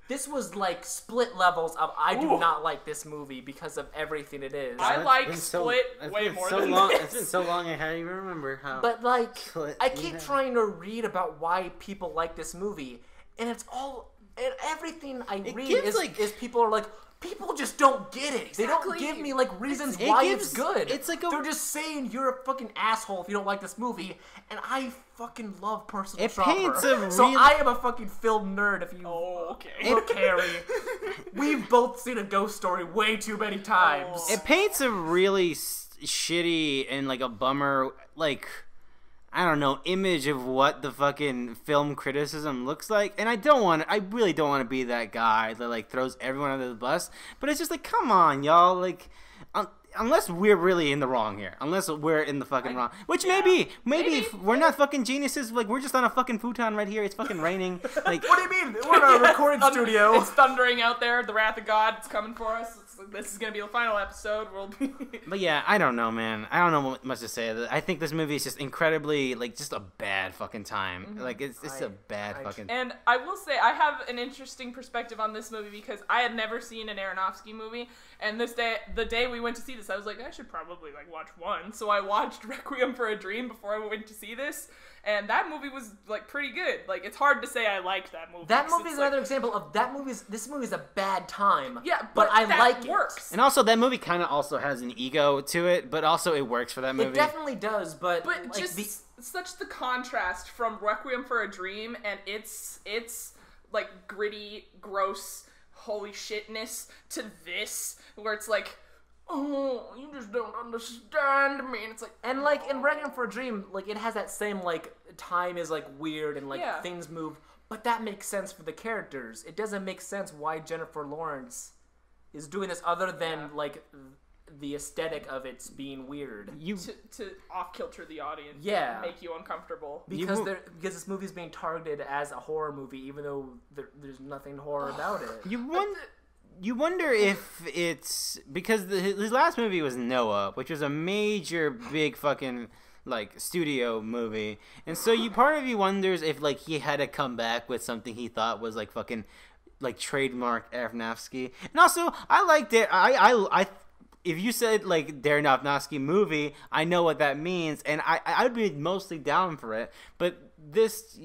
This was like split levels of I do not like this movie because of everything it is. I like Split way more than this. It's been so long I can't even remember how. But like, I keep trying to read about why people like this movie, and it's all, and everything I read is people are like, people just don't get it. Exactly. They don't give me like reasons why it's good. It's like they're just saying you're a fucking asshole if you don't like this movie, and I fucking love personal shopper. So I am a fucking film nerd. If you look, Harry, we've both seen a ghost story way too many times. It paints a really shitty and like a bummer, like, I don't know, image of what the fucking film criticism looks like. And I really don't want to be that guy that like throws everyone under the bus. But it's just like, come on, y'all, like, unless we're really in the wrong here, unless we're in the fucking wrong, which maybe we're not fucking geniuses. Like, we're just on a fucking futon right here. It's fucking raining. Like, what do you mean? We're in a recording studio. It's thundering out there. The wrath of God is coming for us. This is gonna be the final episode. But yeah, I don't know, man. I don't know much to say. I think this movie is just incredibly, like, just a bad fucking time. Mm-hmm. Like, it's a bad fucking. And I will say, I have an interesting perspective on this movie because I had never seen an Aronofsky movie, and the day we went to see this, I was like, I should probably like watch one. So I watched Requiem for a Dream before I went to see this. And that movie was like pretty good. Like, it's hard to say I liked that movie. That movie is another example of this movie is a bad time. Yeah, but I like works. And also, that movie kind of also has an ego to it, but also it works for that movie. It definitely does, but like, just such the contrast from Requiem for a Dream and its like gritty, gross, holy shitness to this, where it's like, oh, you just don't understand me. And it's like, and like in Requiem for a Dream, like it has that same like time is like weird and like things move, but that makes sense for the characters. It doesn't make sense why Jennifer Lawrence is doing this other than like the aesthetic of it's being weird. To off kilter the audience, and make you uncomfortable because this movie's being targeted as a horror movie, even though there's nothing horror about it. You wonder if it's because his last movie was Noah, which was a major, big fucking like studio movie, and so part of you wonders if like he had to come back with something he thought was like fucking like trademark Aronofsky. And also, I liked it. I if you said like Darren Aronofsky movie, I know what that means, and I would be mostly down for it. But this,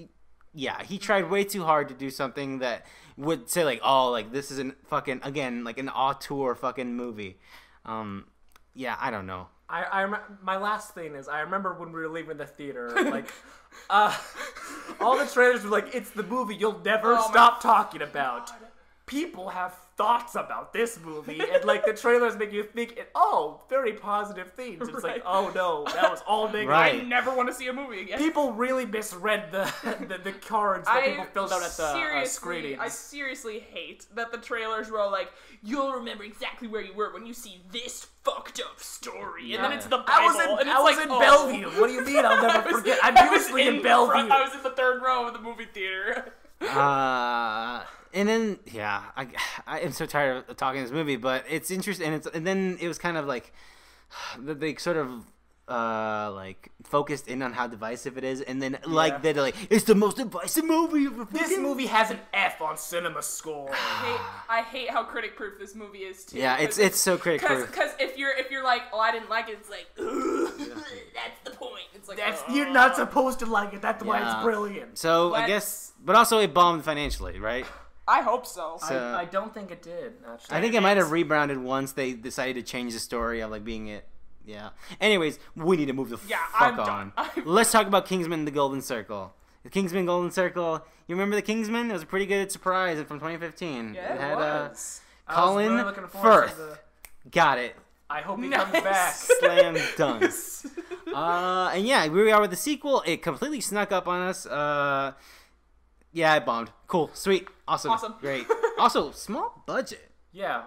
yeah, he tried way too hard to do something that would say like, oh, like this is an fucking again like an auteur fucking movie. Yeah, I don't know. My last thing is I remember when we were leaving the theater, like, all the trailers were like, it's the movie you'll never stop talking about. People have thoughts about this movie, and like the trailers make you think, very positive things. It's like, oh no, that was all negative. Right. I never want to see a movie again. People really misread the cards that people filled out at the screenings. I seriously hate that the trailers were all like, you'll remember exactly where you were when you see this fucked up story, and then it's the Bible. I was in Bellevue. What do you mean I'll never forget? I'm usually in Bellevue. I was in the third row of the movie theater. And then, yeah, I am so tired of talking this movie, but it's interesting. And then it was kind of like they sort of like focused in on how divisive it is, and then like they're like, it's the most divisive movie ever. This movie has an F on Cinema Score. I hate how critic proof this movie is too. Yeah, it's so critic proof. Because if you're like, oh, I didn't like it, it's like, that's the point. It's like, you're not supposed to like it. That's why it's brilliant. So I guess, but also it bombed financially, right? I hope so. I don't think it did, actually. I think it might have rebounded once they decided to change the story of like being it. Yeah. Anyways, we need to move the fuck on. Let's talk about Kingsman: The Golden Circle. The Kingsman: Golden Circle. You remember the Kingsman? It was a pretty good surprise from 2015. Yeah, it had was. Colin Firth. Got it. I hope he comes back. Slam dunk. And yeah, here we are with the sequel. It completely snuck up on us. Yeah, I bombed. Cool. Sweet. Awesome. Great. Also, small budget. Yeah.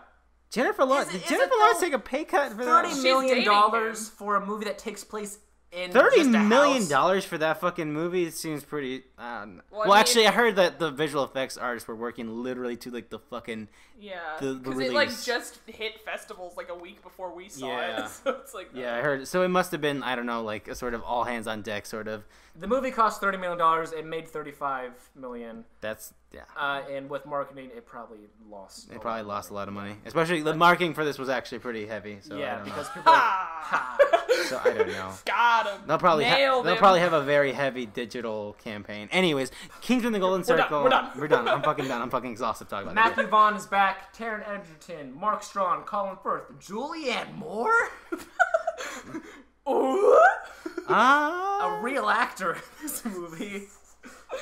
Jennifer Lawrence. Did Jennifer Lawrence take a pay cut for that? $30 million for a movie that takes place in $30 million for that fucking movie. It seems pretty. Well, actually, I heard that the visual effects artists were working literally to like the fucking because it like just hit festivals like a week before we saw it. So it's like I heard. So it must have been like a sort of all hands on deck sort of. The movie cost $30 million. It made $35 million. That's and with marketing, it probably lost. It probably lost a lot of money, especially the marketing for this was actually pretty heavy. So because people. So I don't know. Got him. They'll probably have a very heavy digital campaign. Anyways, Kingsman: The Golden Circle. We're done. I'm fucking done. I'm fucking exhausted talking about it. Matthew Vaughn is back. Taron Egerton, Mark Strong, Colin Firth, Julianne Moore. A real actor in this movie.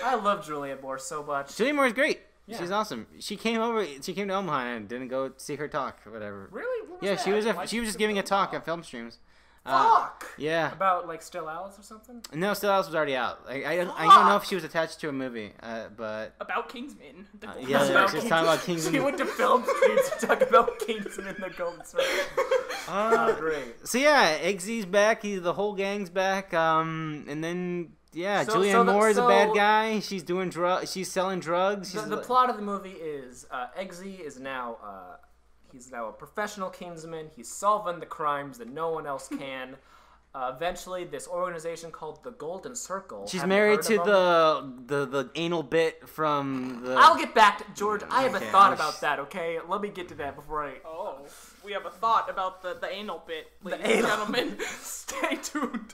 I love Julianne Moore so much. Julianne Moore is great. Yeah. She's awesome. She came to Omaha and didn't go see her talk or whatever. Really? What was that? She was just giving a talk at film streams. Fuck! Yeah. About, like, Still Alice or something? No, Still Alice was already out. I don't know if she was attached to a movie, but... About Kingsman. She was talking about Kingsman. She went to film streams to talk about Kingsman in the Golden Circle. Great. So, yeah, Eggsy's back. The whole gang's back. And then, Julianne Moore is a bad guy. She's doing She's selling drugs. The plot of the movie is Eggsy is now... He's now a professional Kingsman. He's solving the crimes that no one else can. Eventually, this organization called the Golden Circle. She's married to the anal bit from the... I'll get back to... George, I have a thought about that, okay? Let me get to that before I... Oh, we have a thought about the anal bit, ladies and gentlemen. Stay tuned.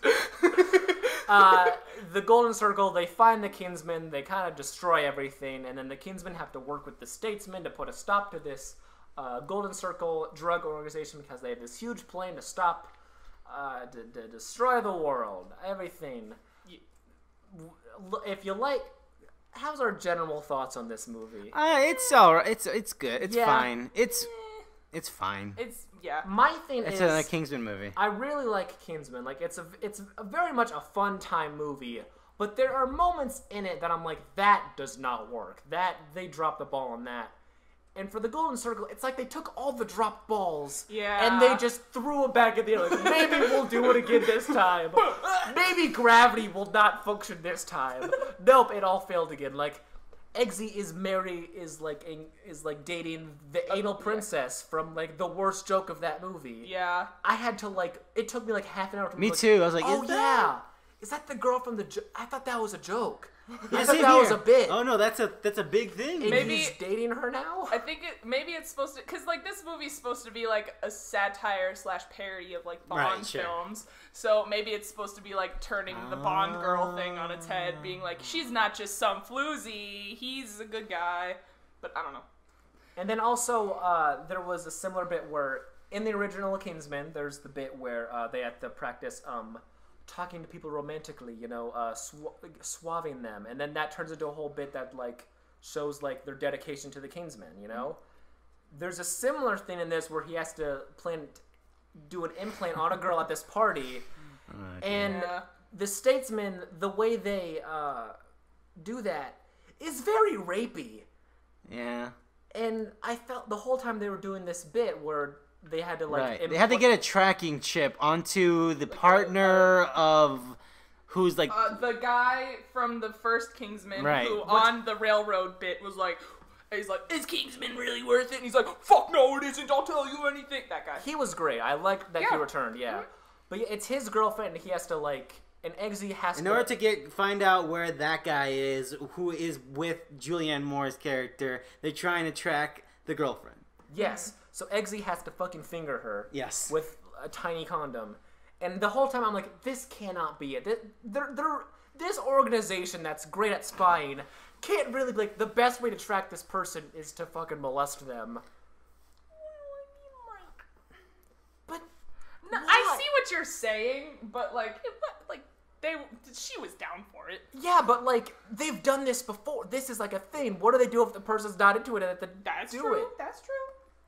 The Golden Circle, they find the Kingsmen. They kind of destroy everything. And then the Kingsmen have to work with the Statesmen to put a stop to this... Golden Circle drug organization because they have this huge plan to stop, to destroy the world, everything. If you like, how's our general thoughts on this movie? It's alright. It's good. It's fine. It's fine. My thing is, it's a Kingsman movie. I really like Kingsman. Like it's a very much a fun time movie. But there are moments in it that I'm like, that does not work. That they dropped the ball on that. And for the Golden Circle, it's like they took all the dropped balls and they just threw it back at the air. Like, maybe we'll do it again this time. Maybe gravity will not function this time. Nope, it all failed again. Like, Eggsy is dating the anal princess from like the worst joke of that movie. Yeah. I had to it took me like half an hour to Me too. I was like, is that the girl from the I thought that was a joke. I thought that was a bit. Oh no, that's a big thing. And maybe he's dating her now. I think maybe it's supposed to, because like this movie's supposed to be like a satire / parody of like Bond films. So maybe it's supposed to be like turning the Bond girl thing on its head, being like she's not just some floozy, he's a good guy. But I don't know. And then also there was a similar bit where in the original Kingsman, there's the bit where they have to practice talking to people romantically, suaving them, and then that turns into a whole bit that like shows like their dedication to the Kingsmen. There's a similar thing in this where he has to do an implant on a girl at this party, and the Statesmen, the way they do that is very rapey. Yeah. And I felt the whole time they were doing this bit where they had to they had to get a tracking chip onto the partner of who's like the guy from the first Kingsman who on the railroad bit was like, he's like, is Kingsman really worth it? And he's like, fuck no it isn't, I'll tell you anything. That guy, he was great. I liked that he returned. But it's his girlfriend, and he has to and Eggsy has in order to find out where that guy is who is with Julianne Moore's character, they're trying to track the girlfriend. Yes. So Eggsy has to fucking finger her. Yes. With a tiny condom. And the whole time I'm like, this cannot be it. This organization that's great at spying can't really be like, the best way to track this person is to fucking molest them. But no, I see what you're saying, but she was down for it. Yeah, but they've done this before. This is like a thing. What do they do if the person's not into it and they That's do true. it? That's true.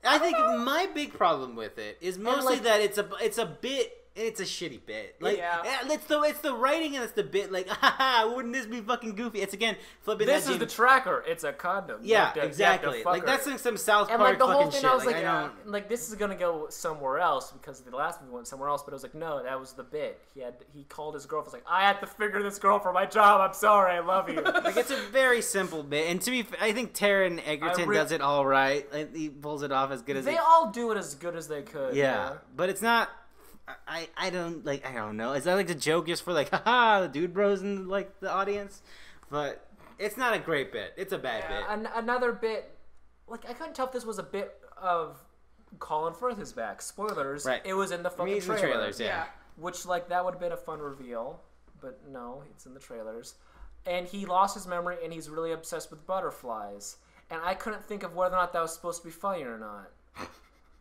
I think my big problem with it is mostly that it's a bit. It's a shitty bit. Like, it's the writing and it's the bit. Like, wouldn't this be fucking goofy? It's again flipping. This is the tracker. It's a condom. Yeah, exactly. Like that's like some South Park and, like, the whole fucking thing, shit. I was like, like, this is gonna go somewhere else because the last movie went somewhere else. But it was like, no, that was the bit. He called his girlfriend. Was like, I had to figure this girl for my job. I'm sorry. I love you. Like it's a very simple bit, and to be, I think Taron Egerton does it all right. Like, he pulls it off as good as they all do it as good as they could. Yeah, but it's not. I don't know. Is that like the joke just for like the dude bros in like the audience? But it's not a great bit. It's a bad bit. Another bit, like I couldn't tell if this was a bit of Colin Firth is back. Spoilers. Right. It was in the fucking trailers. The trailers. Yeah. Which like that would have been a fun reveal, but no, it's in the trailers. And he lost his memory, and he's really obsessed with butterflies. And I couldn't think of whether or not that was supposed to be funny or not.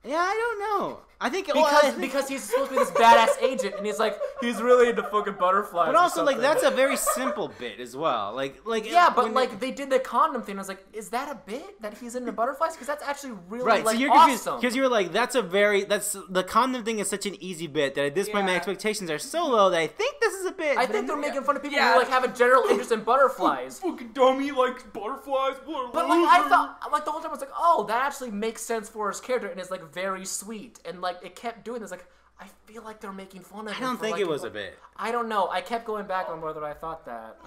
Yeah, I don't know. I think because he's supposed to be this badass agent, and he's really into fucking butterflies. But also, like, that's a very simple bit as well. Like yeah, but like they did the condom thing. I was like, is that a bit that he's into butterflies? Because that's actually really right. Like, so you're awesome. confused because you're like, that's the condom thing is such an easy bit that at this point my expectations are so low that I think this is a bit. I think they're making fun of people who like have a general interest in butterflies. Fucking dummy likes butterflies. But like I thought, like the whole time I was like, oh, that actually makes sense for his character, and it's like very sweet, and like it kept doing this. Like I feel like they're making fun of him. I don't think it was a bit. I don't know. I kept going back on whether I thought that.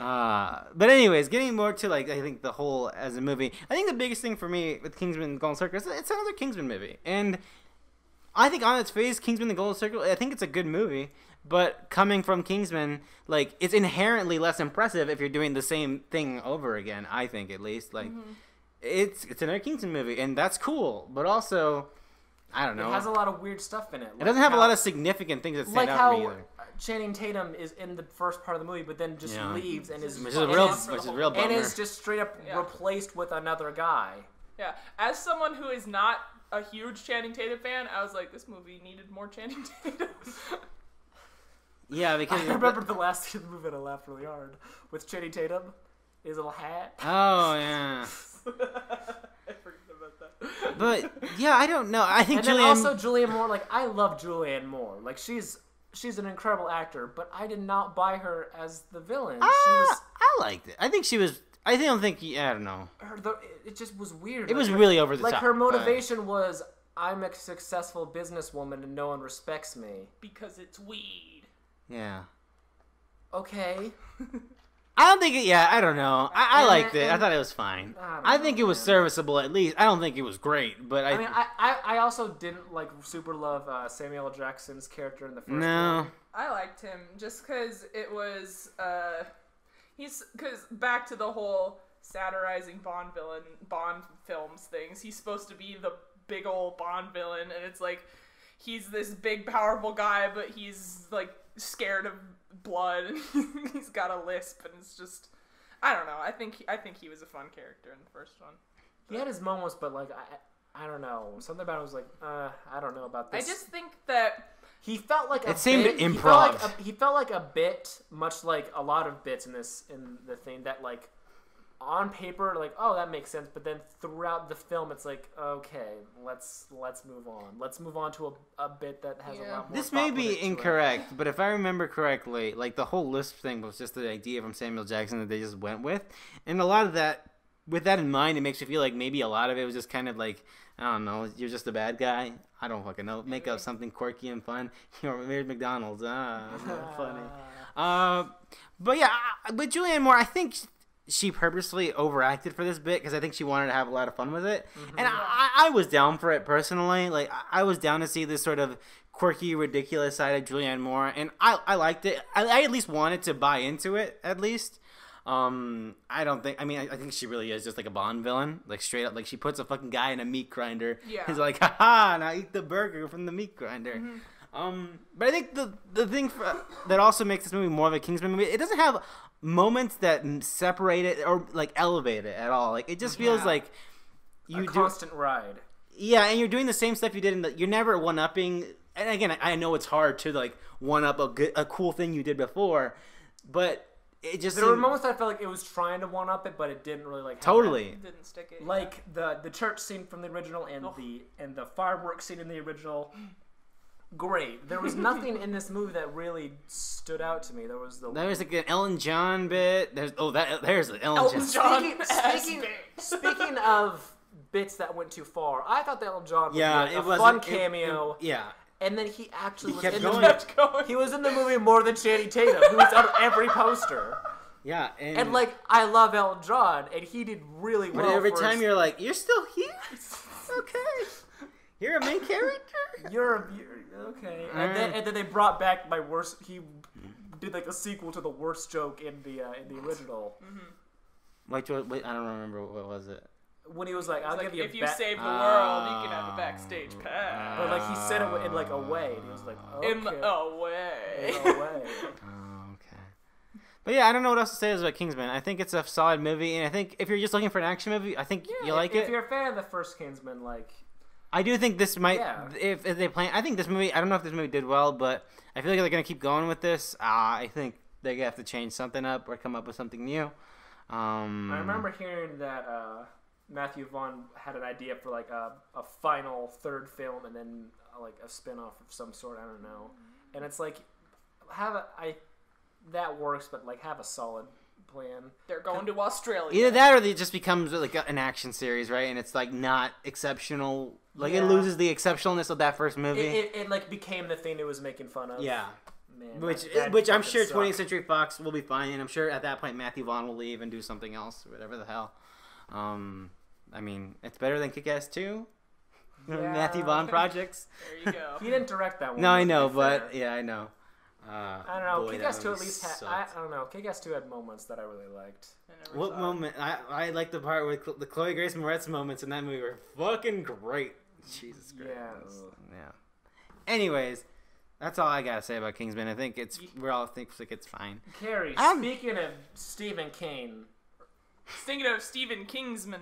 But anyways, getting more to like I think the whole as a movie. I think the biggest thing for me with Kingsman and Golden Circle is it's another Kingsman movie, and I think on its face, Kingsman and the Golden Circle, I think it's a good movie. But coming from Kingsman, like it's inherently less impressive if you're doing the same thing over again. I think at least like it's another Kingsman movie, and that's cool. But also, I don't know. It has a lot of weird stuff in it. It doesn't have a lot of significant things that stand out to me either. Channing Tatum is in the first part of the movie, but then just leaves and is which is a real bummer. And is just straight up replaced with another guy. Yeah, as someone who is not a huge Channing Tatum fan, I was like, this movie needed more Channing Tatum. Yeah, because I remember the last scene of the movie and I laughed really hard with Channing Tatum, his little hat. Oh yeah. I forgot about that. But yeah, I don't know. I think Julianne Moore. Like I love Julianne Moore. Like she's an incredible actor, but I did not buy her as the villain. I liked it. I think she was. I don't think. I don't know. It just was weird. It was really over the top. Like her motivation was, I'm a successful businesswoman and no one respects me because it's weed. Yeah. Okay. I don't think it. Yeah, I don't know. I liked it. I thought it was fine. I think it was serviceable at least. I don't think it was great, but I mean, I also didn't like super love Samuel L. Jackson's character in the first one. I liked him just because it was because back to the whole satirizing Bond films things. He's supposed to be the big old Bond villain, and it's like he's this big powerful guy, but he's like scared of blood and he's got a lisp, and it's just I don't know. I think he was a fun character in the first one. He had his moments, but like I don't know. Something about it was like I don't know about this. I just think that he felt like it seemed improv. He felt like a bit, much like a lot of bits in the thing that like on paper like that makes sense, but then throughout the film it's like okay, let's move on. Let's move on to a bit that has a lot more. This may be incorrect, but if I remember correctly, like the whole lisp thing was just the idea from Samuel Jackson that they just went with, and a lot of that. With that in mind, it makes you feel like maybe a lot of it was just kind of like, I don't know, you're just a bad guy. I don't fucking know. Make up something quirky and fun. Here's McDonald's. That's not funny. But yeah, with Julianne Moore, I think she purposely overacted for this bit because I think she wanted to have a lot of fun with it. Mm-hmm. And I was down for it personally. Like, I was down to see this sort of quirky, ridiculous side of Julianne Moore. And I liked it. I at least wanted to buy into it, at least. I think she really is just like a Bond villain, like straight up, like she puts a fucking guy in a meat grinder. Yeah. He's like, haha, now eat the burger from the meat grinder. Mm-hmm. But I think the thing that also makes this movie more of a Kingsman movie, it doesn't have moments that separate it or like elevate it at all. Like it just feels like a constant ride. Yeah, and you're doing the same stuff you did you're never one-upping. And again, I know it's hard to like one-up a cool thing you did before, but it just there were moments I felt like it was trying to one up it, but it didn't really like totally didn't stick it. Like the church scene from the original and the fireworks scene in the original. Great. There was nothing in this movie that really stood out to me. There was like an Elton John bit. There's an Elton John. Speaking of bits that went too far, I thought that Elton John was a fun cameo. Yeah. And then he actually was kept in going. He was in the movie more than Channing Tatum, who was on every poster. Yeah, and like I love Elton John, and he did really well. But every time you're like, you're still here. Okay, you're a main character. You're okay. And then they brought back my worst. He did like a sequel to the worst joke in the original. Mm-hmm. Wait, I don't remember what was it. When he was like, "I'll give you if you save the world, you can have a backstage pass." But like he said it in like a way, and he was like, okay. In a way. Okay. But yeah, I don't know what else to say about Kingsman. I think it's a solid movie, and I think if you're just looking for an action movie, I think you like it. If you're a fan of the first Kingsman, like. I do think this might, if they plan. I think this movie. I don't know if this movie did well, but I feel like they're gonna keep going with this. I think they have to change something up or come up with something new. I remember hearing that Matthew Vaughn had an idea for like a final third film and then like a spin-off of some sort. I don't know, and it's like that works, but like have a solid plan. They're going to Australia. Either that or it just becomes like an action series, right? And it's like not exceptional. Like it loses the exceptionalness of that first movie. It like became the thing it was making fun of. Yeah. Man, which I'm sure 20th Century Fox will be fine, and I'm sure at that point Matthew Vaughn will leave and do something else, whatever the hell. I mean, it's better than Kick-Ass 2. Yeah. Matthew Vaughn projects. There you go. He didn't direct that one. No, I know, but yeah, I know. I don't know. Kick-Ass 2 at least had. I don't know. Kick-Ass 2 had moments that I really liked. What moment? I like the part with the Chloe Grace Moretz moments in that movie were fucking great. Jesus Christ. Yeah. Anyways, that's all I gotta say about Kingsman. I think we all think it's fine. Carrie, speaking of Stephen King. Thinking of Stephen Kingsman.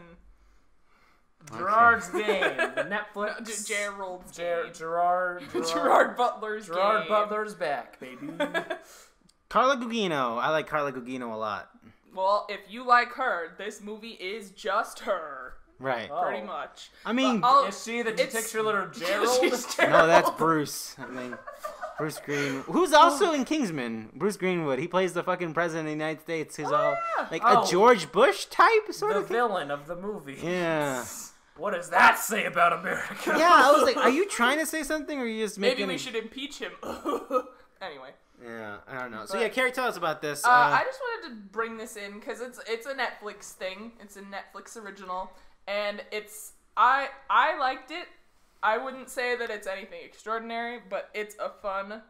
Gerard's Game, the Netflix. Gerald. Gerard Butler's Gerard Game. Butler's back, baby. Carla Gugino. I like Carla Gugino a lot. Well, if you like her, this movie is just her. Right. Pretty much. I mean, is she the titular Gerald? No, that's Bruce. I mean, Bruce Green, who's also in Kingsman. Bruce Greenwood. He plays the fucking president of the United States. Who's a George Bush type sort of villain of the movie. Yeah. What does that say about America? Yeah, I was like, are you trying to say something, or are you just making? Maybe we should impeach him. Anyway. Yeah, I don't know. So yeah, Carrie, tell us about this. I just wanted to bring this in because it's a Netflix thing. It's a Netflix original, and I liked it. I wouldn't say that it's anything extraordinary, but it's a fun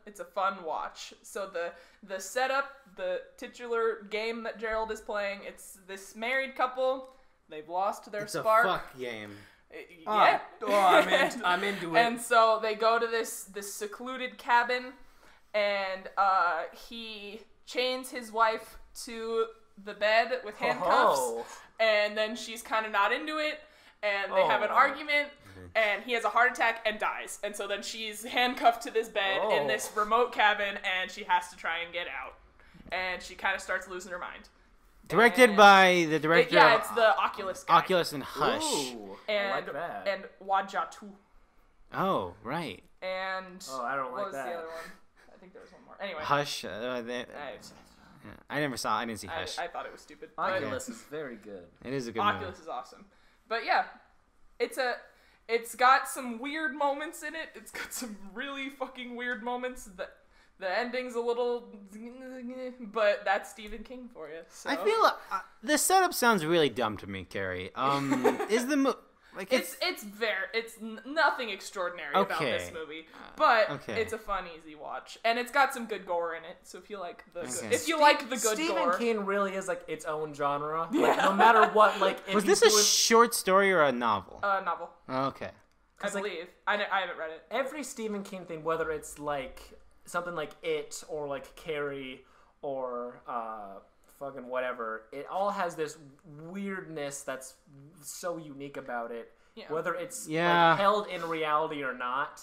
watch. So the setup, the titular game that Gerald is playing, it's this married couple. They've lost their spark. It's a fuck game. Yeah. I'm into it. And so they go to this secluded cabin, and he chains his wife to the bed with handcuffs, and then she's kind of not into it, and they have an argument, and he has a heart attack and dies. And so then she's handcuffed to this bed in this remote cabin, and she has to try and get out. And she kind of starts losing her mind. Directed by the director. It's the Oculus guy. Oculus and Hush. And, I like that. And Wajatu. Oh, right. And I don't like that. What was the other one? I think there was one more. Anyway. Hush. I never saw. I didn't see Hush. I thought it was stupid. Oculus is very good. It is a good Oculus is awesome. But yeah, it's got some weird moments in it. It's got some really fucking weird moments. The ending's a little, but that's Stephen King for you. So. I feel the setup sounds really dumb to me, Carrie. Is the it's nothing extraordinary about this movie, but it's a fun, easy watch, and it's got some good gore in it. So if you like the good Stephen gore, King really is like its own genre. Like, no matter what, like was this a short story or a novel? Novel. Oh, okay. I believe I haven't read it. Every Stephen King thing, whether it's like something like It or like Carrie or fucking whatever, it all has this weirdness that's so unique about it. Yeah. Whether it's like, held in reality or not,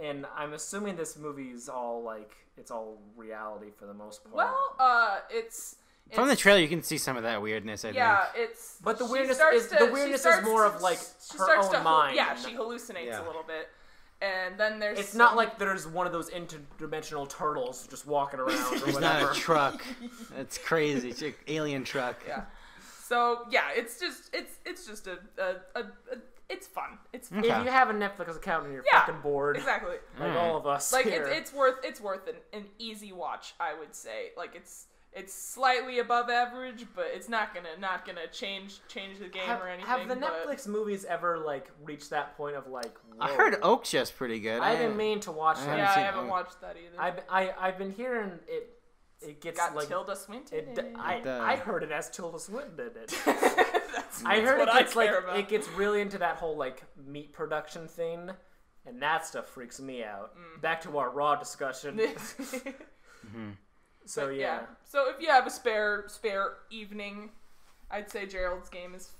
And I'm assuming this movie's all like it's all reality for the most part. Well, it's from the trailer you can see some of that weirdness. I think. Yeah, it's. But the weirdness is more of like her own mind. Yeah, she hallucinates a little bit, and then there's. It's not like there's one of those interdimensional turtles just walking around. Or There's whatever. not a truck. That's crazy. It's an alien truck. Yeah. So yeah, it's just a it's fun. It's fun. If you have a Netflix account and you're fucking bored, exactly, like all of us, like here. it's worth an easy watch, I would say. Like it's slightly above average, but it's not gonna change the game or anything. Have the Netflix movies ever like reached that point of like? Whoa. I heard Oakja's pretty good. I didn't mean to watch that. Yeah, I haven't watched that either. I've been hearing it. It gets got like Tilda Swinton. I heard it as Tilda Swinton in it. I heard it gets like it gets really into that whole like meat production thing, and that stuff freaks me out. Back to our Raw discussion. So yeah. So if you have a spare evening, I'd say Gerald's Game is.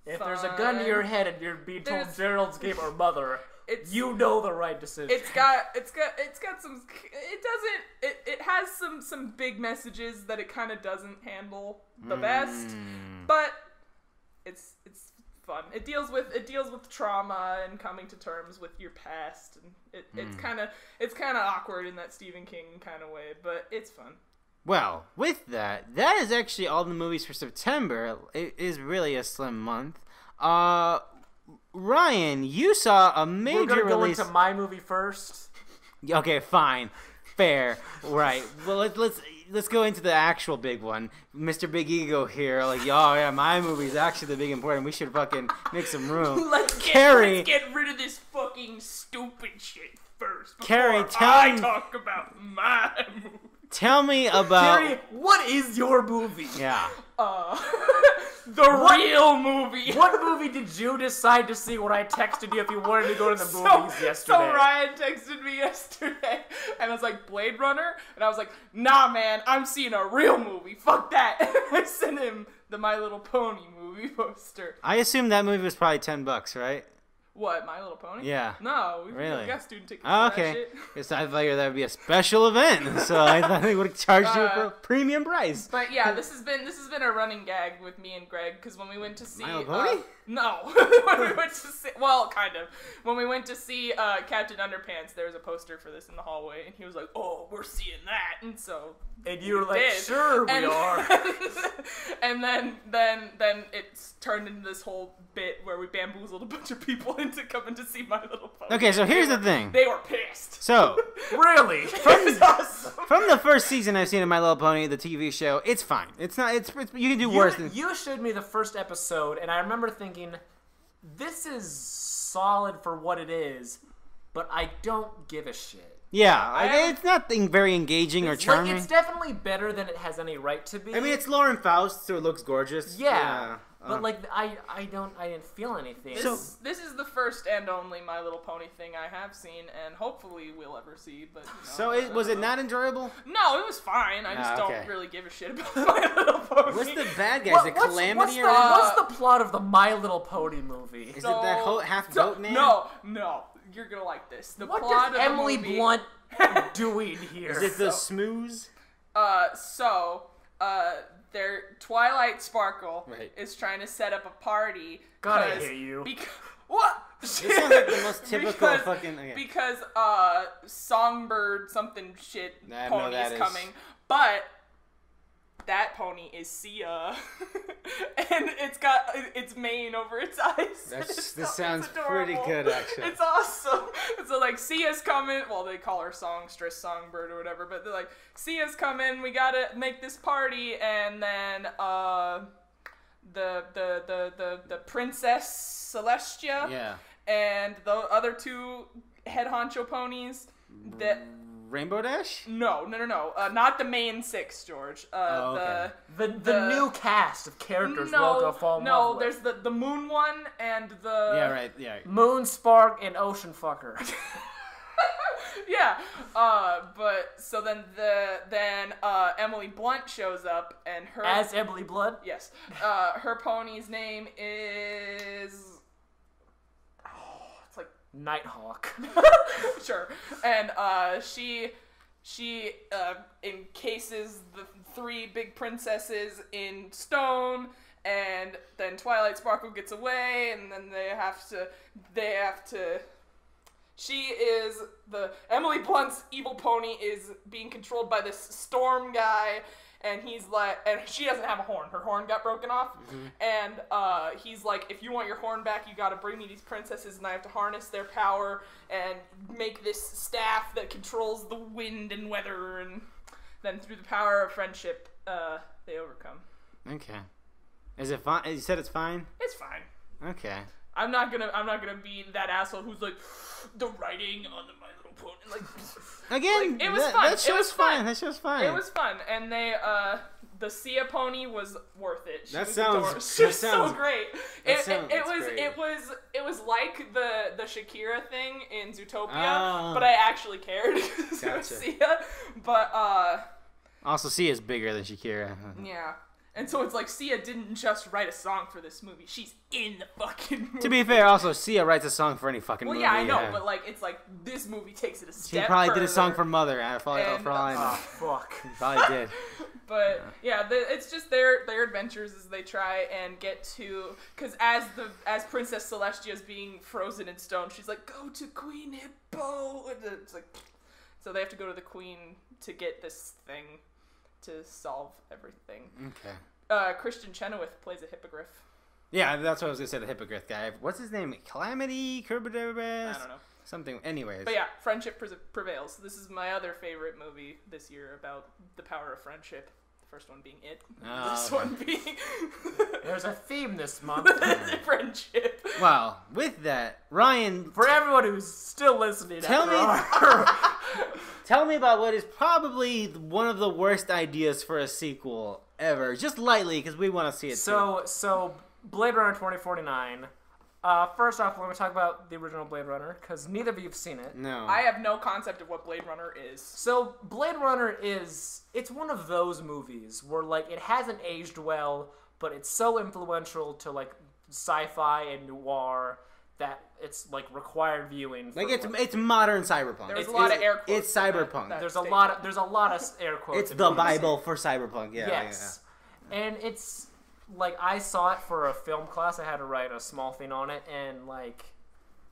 If there's a gun to your head and you're being told Gerald's Game or Mother, you know the right decision. It has some big messages that it kind of doesn't handle the best, but it's fun. It deals with trauma and coming to terms with your past, and it's kind of awkward in that Stephen King kind of way, but it's fun. Well, with that is actually all the movies for September. It is really a slim month. Ryan, you saw a major release. We're gonna go into my movie first. Okay, fine, fair, right. Well, let's go into the actual big one. Mr. Big Ego here, like, oh yeah, my movie's actually the big important. We should fucking make some room. Let's get rid of this fucking stupid shit first. Carrie, talk about my movie. Tell me about... Carrie, what is your movie? Yeah. The real movie. What movie did you decide to see when I texted you if you wanted to go to the movies yesterday? So Ryan texted me yesterday, and I was like, Blade Runner? And I was like, nah, man, I'm seeing a real movie. Fuck that. I sent him the My Little Pony movie poster. I assume that movie was probably $10, right? What, My Little Pony? Yeah. No, we really got student tickets. Oh, for okay. that shit. Guess I thought that would be a special event, so I thought they would have charged you for a premium price. But yeah, this has been a running gag with me and Greg because when we went to see My Little Pony? No, when we went to see kind of when we went to see Captain Underpants, there was a poster for this in the hallway, and he was like, "Oh, we're seeing that," and so. And you were like, sure, we are. And then it's turned into this whole bit where we bamboozled a bunch of people into coming to see My Little Pony. Okay, so here's the thing. They were pissed. So, really? From the first season I've seen of My Little Pony, the TV show, it's fine. It's not. It's you can do worse than. You showed me the first episode, and I remember thinking, this is solid for what it is, but I don't give a shit. Yeah, it's not very engaging or charming. Like, it's definitely better than it has any right to be. I mean, it's Lauren Faust, so it looks gorgeous. Yeah. But like, I didn't feel anything. This is the first and only My Little Pony thing I have seen, and hopefully we'll ever see. But was it not enjoyable? No, it was fine. I just don't really give a shit about My Little Pony. What's the bad guys? The Calamity? What's the plot of the My Little Pony movie? Is it that whole half goat man? No. You're gonna like this. What plot is Emily Blunt doing here? Is it the smooze? Their Twilight Sparkle is trying to set up a party. God, I hate you. What? This sounds like the most typical fucking... Okay. Because Songbird something shit pony is coming. But that pony is Sia. And it's got its mane over its eyes. This sounds pretty good, actually. It's awesome. So, like, Sia's coming. Well, they call her Songstress, Songbird, or whatever. But they're like, Sia's coming. We gotta make this party. And then, the Princess Celestia. Yeah. And the other two head honcho ponies that... Rainbow Dash? No. Not the main six, George. Okay. The new cast of characters will go fall in love with. There's the Moon one and the... Yeah, right. Moon, Spark, and Ocean Fucker. Yeah. But so then Emily Blunt shows up and her... As Emily Blunt? Yes. Her pony's name is... Nighthawk. Sure. And she encases the 3 big princesses in stone, and then Twilight Sparkle gets away, and then they have to she is Emily Blunt's evil pony is being controlled by this storm guy, and he's like, and she doesn't have a horn. Her horn got broken off. And he's like, if you want your horn back, you gotta bring me these princesses, and I have to harness their power and make this staff that controls the wind and weather, and then through the power of friendship, they overcome. Okay. Is it fine? You said it's fine? It's fine. Okay. I'm not gonna be that asshole who's like, the writing on the My Little Pony, like. Again, like, it was fun. That show's fine. That show's fine. It was fun, and they the Sia pony was worth it. She was so great. It was like the Shakira thing in Zootopia, but I actually cared because it was Sia. But also Sia's bigger than Shakira. Yeah. And so it's like Sia didn't just write a song for this movie. She's in the fucking movie. To be fair, also Sia writes a song for any fucking movie. Well, yeah, I know, but like it's like this movie takes it a step She probably further. did a song for Mother. For all I know. Oh, fuck. She probably did. But yeah, it's just their adventures as they try and get to, because as Princess Celestia is being frozen in stone, she's like, go to Queen Hippo. And it's like, so they have to go to the Queen to get this thing to solve everything. Okay. Christian Chenoweth plays a hippogriff. Yeah, that's what I was gonna say. The hippogriff guy. What's his name? Calamity? I don't know. Something. Anyways. But yeah, friendship prevails. This is my other favorite movie this year about the power of friendship. The first one being It. This one being... There's a theme this month. Friendship. Well, with that, Ryan... For everyone who's still listening... Tell me about what is probably one of the worst ideas for a sequel ever. Just lightly, because we want to see it too. So, Blade Runner 2049... first off, we're going to talk about the original Blade Runner, because neither of you have seen it. No. I have no concept of what Blade Runner is. So, Blade Runner it's one of those movies where, like, it hasn't aged well, but it's so influential to, like, sci-fi and noir that it's, like, required viewing. Like, it's modern cyberpunk. There's a lot of air quotes. It's cyberpunk. There's a lot of air quotes. It's the Bible for cyberpunk, yeah. Yes. Yeah. And it's... Like, I saw it for a film class. I had to write a small thing on it, and, like,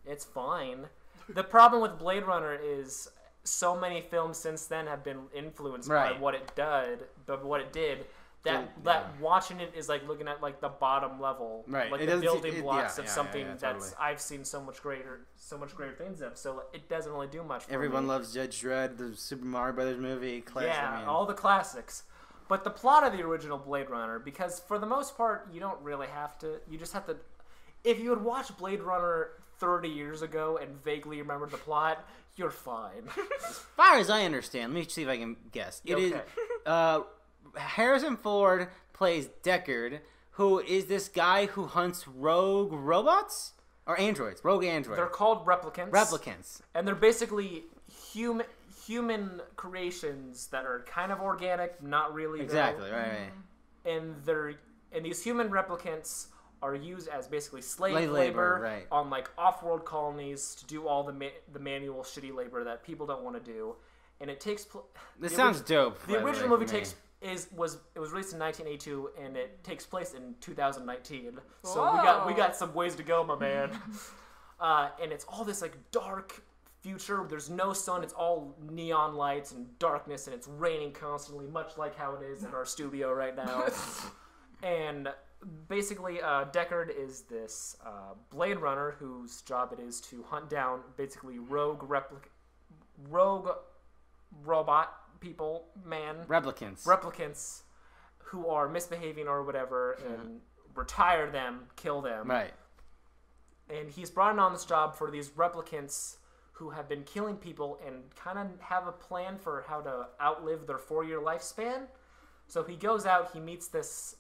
it's fine. The problem with Blade Runner is so many films since then have been influenced by what it did, that watching it is like looking at, like, the bottom level. Right. Like, the building blocks of something that's I've seen so much greater things of. So it doesn't really do much for Everyone me. loves Judge Dredd, the Super Mario Brothers movie. All the classics. But the plot of the original Blade Runner, because for the most part, you don't really have to... You just have to... If you had watched Blade Runner 30 years ago and vaguely remembered the plot, you're fine. As far as I understand, let me see if I can guess. It is Harrison Ford plays Deckard, who is this guy who hunts rogue robots? Or androids. Rogue androids. They're called replicants. Replicants. And they're basically human creations that are kind of organic, not really. Exactly, right. And these human replicants are used as basically slave labor on, like, off-world colonies to do all the manual shitty labor that people don't want to do. And it takes This sounds dope. The original movie was released in 1982, and it takes place in 2019. So we got some ways to go, my man. And it's all this, like, dark future. There's no sun. It's all neon lights and darkness, and it's raining constantly, much like how it is in our studio right now. And basically, Deckard is this Blade Runner whose job it is to hunt down basically rogue robot people, replicants who are misbehaving or whatever, and retire them, kill them. Right. And he's brought in on this job for these replicants who have been killing people and kind of have a plan for how to outlive their 4-year lifespan. So he goes out, he meets this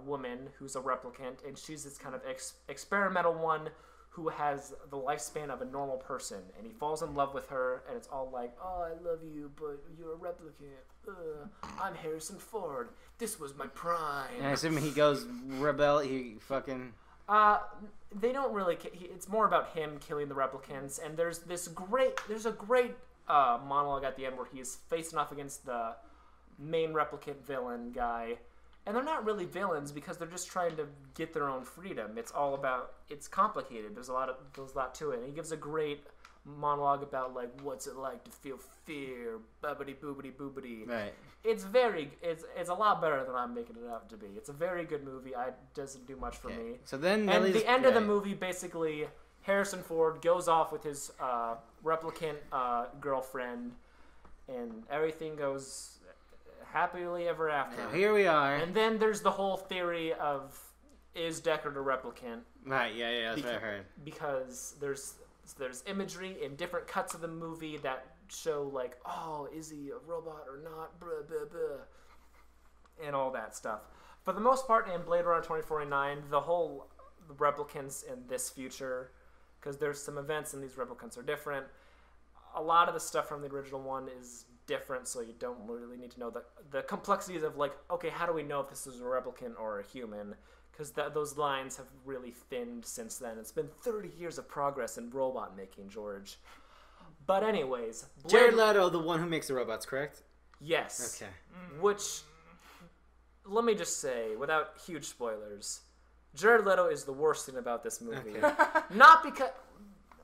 woman who's a replicant, and she's this kind of experimental one who has the lifespan of a normal person. And he falls in love with her, and it's all like, oh, I love you, but you're a replicant. I'm Harrison Ford. This was my prime. And I assume he goes rebel, he fucking... They don't really. It's more about him killing the replicants, and there's a great monologue at the end where he's facing off against the main replicant villain guy, and they're not really villains because they're just trying to get their own freedom. It's complicated. There's a lot to it. And he gives a great monologue about like what's it like to feel fear, bubbity boobity boobity. Right. It's a lot better than I'm making it out to be. It's a very good movie. It doesn't do much for me. So then, and the end of the movie, basically, Harrison Ford goes off with his replicant girlfriend, and everything goes happily ever after. Now, here we are. And then there's the whole theory of, is Deckard a replicant? Right. Yeah. That's what I heard. Because there's imagery in different cuts of the movie that show like, oh, is he a robot or not? Blah, blah, blah. And all that stuff. For the most part, in Blade Runner 2049, the replicants in this future, because there's some events and these replicants are different. A lot of the stuff from the original one is different, so you don't really need to know the complexities of like, okay, how do we know if this is a replicant or a human? Because those lines have really thinned since then. It's been 30 years of progress in robot making, George. But anyways, Jared Leto, the one who makes the robots, correct? Yes. Okay. Which, let me just say, without huge spoilers, Jared Leto is the worst thing about this movie. Okay. Not because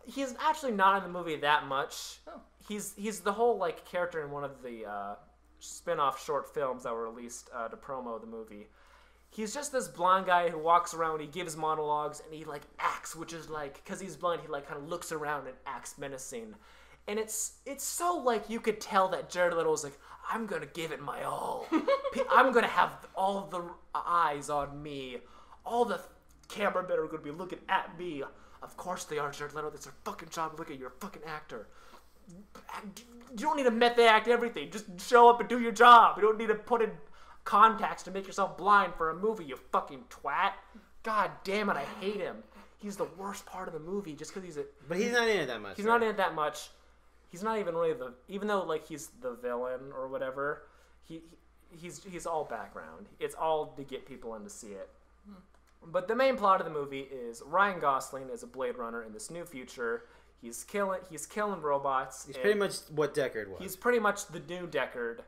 he's actually not in the movie that much. Oh. He's the whole like character in one of the spin-off short films that were released to promo the movie. He's just this blind guy who walks around, he gives monologues, and he like acts, which is like, because he's blind, he like kind of looks around and acts menacing. And it's so like you could tell that Jared Leto was like, I'm gonna give it my all. I'm gonna have all the eyes on me. All the cameramen are gonna be looking at me. Of course they are, Jared Leto. That's their fucking job. Look at you're a fucking actor. You don't need to method act everything. Just show up and do your job. You don't need to put in contacts to make yourself blind for a movie, you fucking twat. God damn it, I hate him. He's the worst part of the movie just because he's a... But he's not in it that much. He's not in it that much. He's not even really the... Even though, like, he's the villain or whatever, he's all background. It's all to get people in to see it. But the main plot of the movie is Ryan Gosling is a Blade Runner in this new future. He's killing robots. He's pretty much what Deckard was. He's pretty much the new Deckard.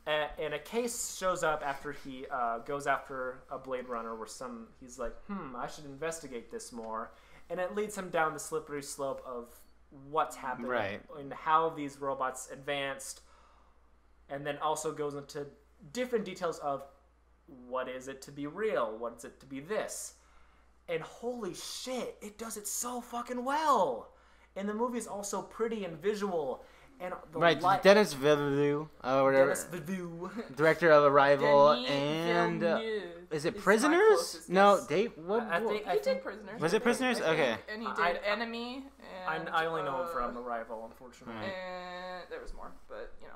And a case shows up after he goes after a Blade Runner where he's like, I should investigate this more. And it leads him down the slippery slope of what's happening and how these robots advanced. And then also goes into different details of what is it to be real? What is it to be this? And holy shit, it does it so fucking well. And the movie is also pretty and visual. And Dennis Villeneuve, or whatever. Dennis Villeneuve, director of Arrival, Denis and Villeneuve is it is Prisoners? my closest No, guess. Dave. What? He did Prisoners. Was it Prisoners? Okay. And he did Enemy. And, I only know him from Arrival, unfortunately. And there was more, but you know.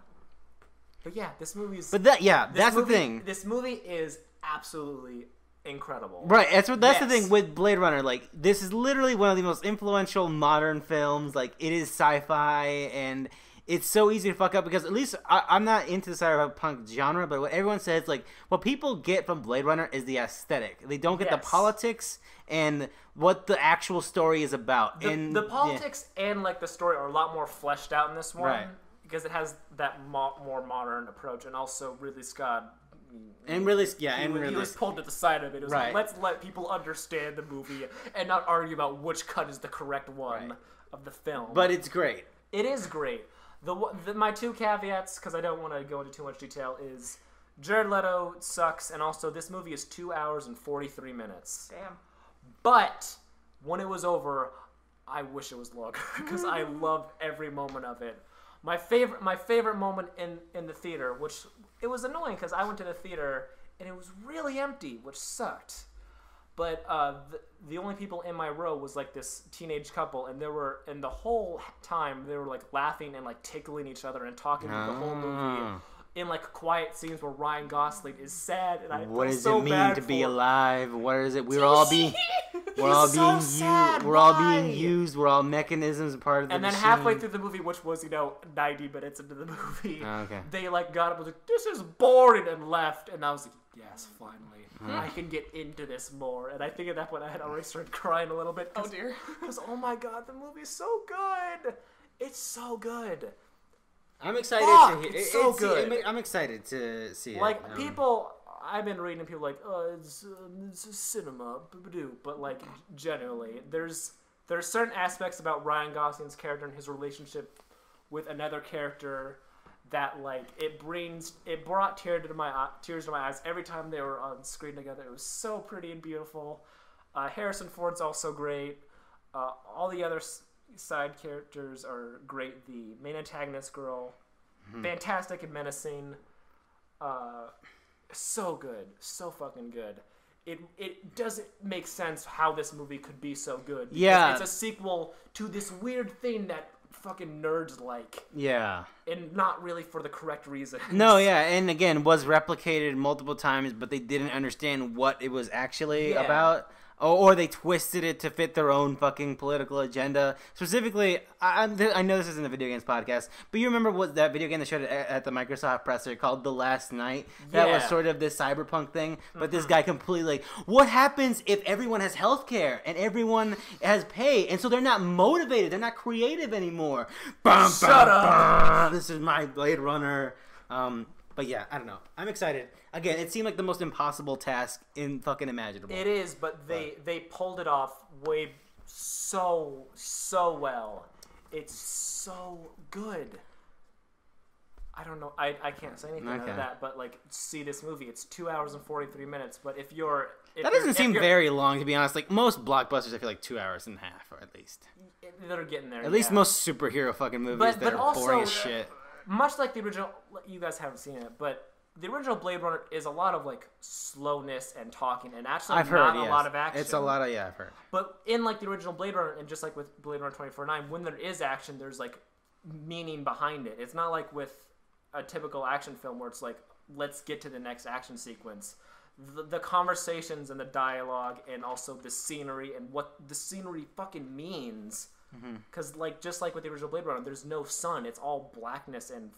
But yeah, this movie's. But that's the thing. This movie is absolutely incredible. Right, that's the thing with Blade Runner. Like, this is literally one of the most influential modern films. Like, it is sci-fi, and it's so easy to fuck up because at least I'm not into the cyberpunk genre, but what everyone says, like, what people get from Blade Runner is the aesthetic. They don't get the politics and what the actual story is about. The politics and, like, the story are a lot more fleshed out in this one. Right. Because it has that more modern approach, and also Ridley Scott. He was pulled to the side of it. It was right. like, let's let people understand the movie and not argue about which cut is the correct one of the film. But it's great. It is great. My two caveats, because I don't want to go into too much detail, is Jared Leto sucks, and also this movie is 2 hours and 43 minutes. Damn. But when it was over, I wish it was longer because I loved every moment of it. My favorite moment in the theater, which it was annoying because I went to the theater and it was really empty, which sucked. But the only people in my row was like this teenage couple, and the whole time they were like laughing and like tickling each other and talking the whole movie. in like quiet scenes where Ryan Gosling is sad, and I what feel does so it mean bad to for be him. alive? What is it? We're all being sad. We're all Why? being used. We're all mechanisms, part of the And then machine. halfway through the movie, which was 90 minutes into the movie, okay. they like got up and was like, "This is boring," and left. And I was like, "Yes, finally, I can get into this more." And I think at that point I had already started crying a little bit. Oh dear. Because oh my god, the movie's so good. It's so good. I'm excited Fuck, to hear. it's so good. I'm excited to see it. Like people, I've been reading people like, "Oh, it's a cinema," but like generally, there's certain aspects about Ryan Gosling's character and his relationship with another character that like it brought tears to my eyes every time they were on screen together. It was so pretty and beautiful. Harrison Ford's also great. All the other side characters are great. The main antagonist girl, fantastic and menacing. So good, so fucking good. It doesn't make sense how this movie could be so good. Yeah, it's a sequel to this weird thing that fucking nerds like. Yeah, and not really for the correct reason. No, yeah, and again was replicated multiple times, but they didn't understand what it was actually about. Or they twisted it to fit their own fucking political agenda. Specifically, I know this isn't a video games podcast, but you remember what that video game they showed at the Microsoft presser called The Last Night? That was sort of this cyberpunk thing, but this guy completely like, what happens if everyone has healthcare and everyone has pay, and so they're not motivated, they're not creative anymore? Shut up! This is my Blade Runner. But yeah, I don't know. I'm excited. Again, it seemed like the most impossible task in fucking imaginable. It is, but they pulled it off so well. It's so good. I don't know. I can't say anything about that, but like, see this movie. It's 2 hours and 43 minutes. But that doesn't seem very long, to be honest. Like most blockbusters, I feel like 2 hours and a half, or at least. They're getting there. At least most superhero fucking movies that are boring as shit. Much like the original, you guys haven't seen it, but the original Blade Runner is a lot of like slowness and talking, and actually a lot of action. It's a lot of I've heard. But in like the original Blade Runner, and just like with Blade Runner 2049, when there is action, there's like meaning behind it. It's not like with a typical action film where it's like, let's get to the next action sequence. The conversations and the dialogue, and also the scenery and what the scenery fucking means. Because like just like with the original Blade Runner, there's no sun. It's all blackness and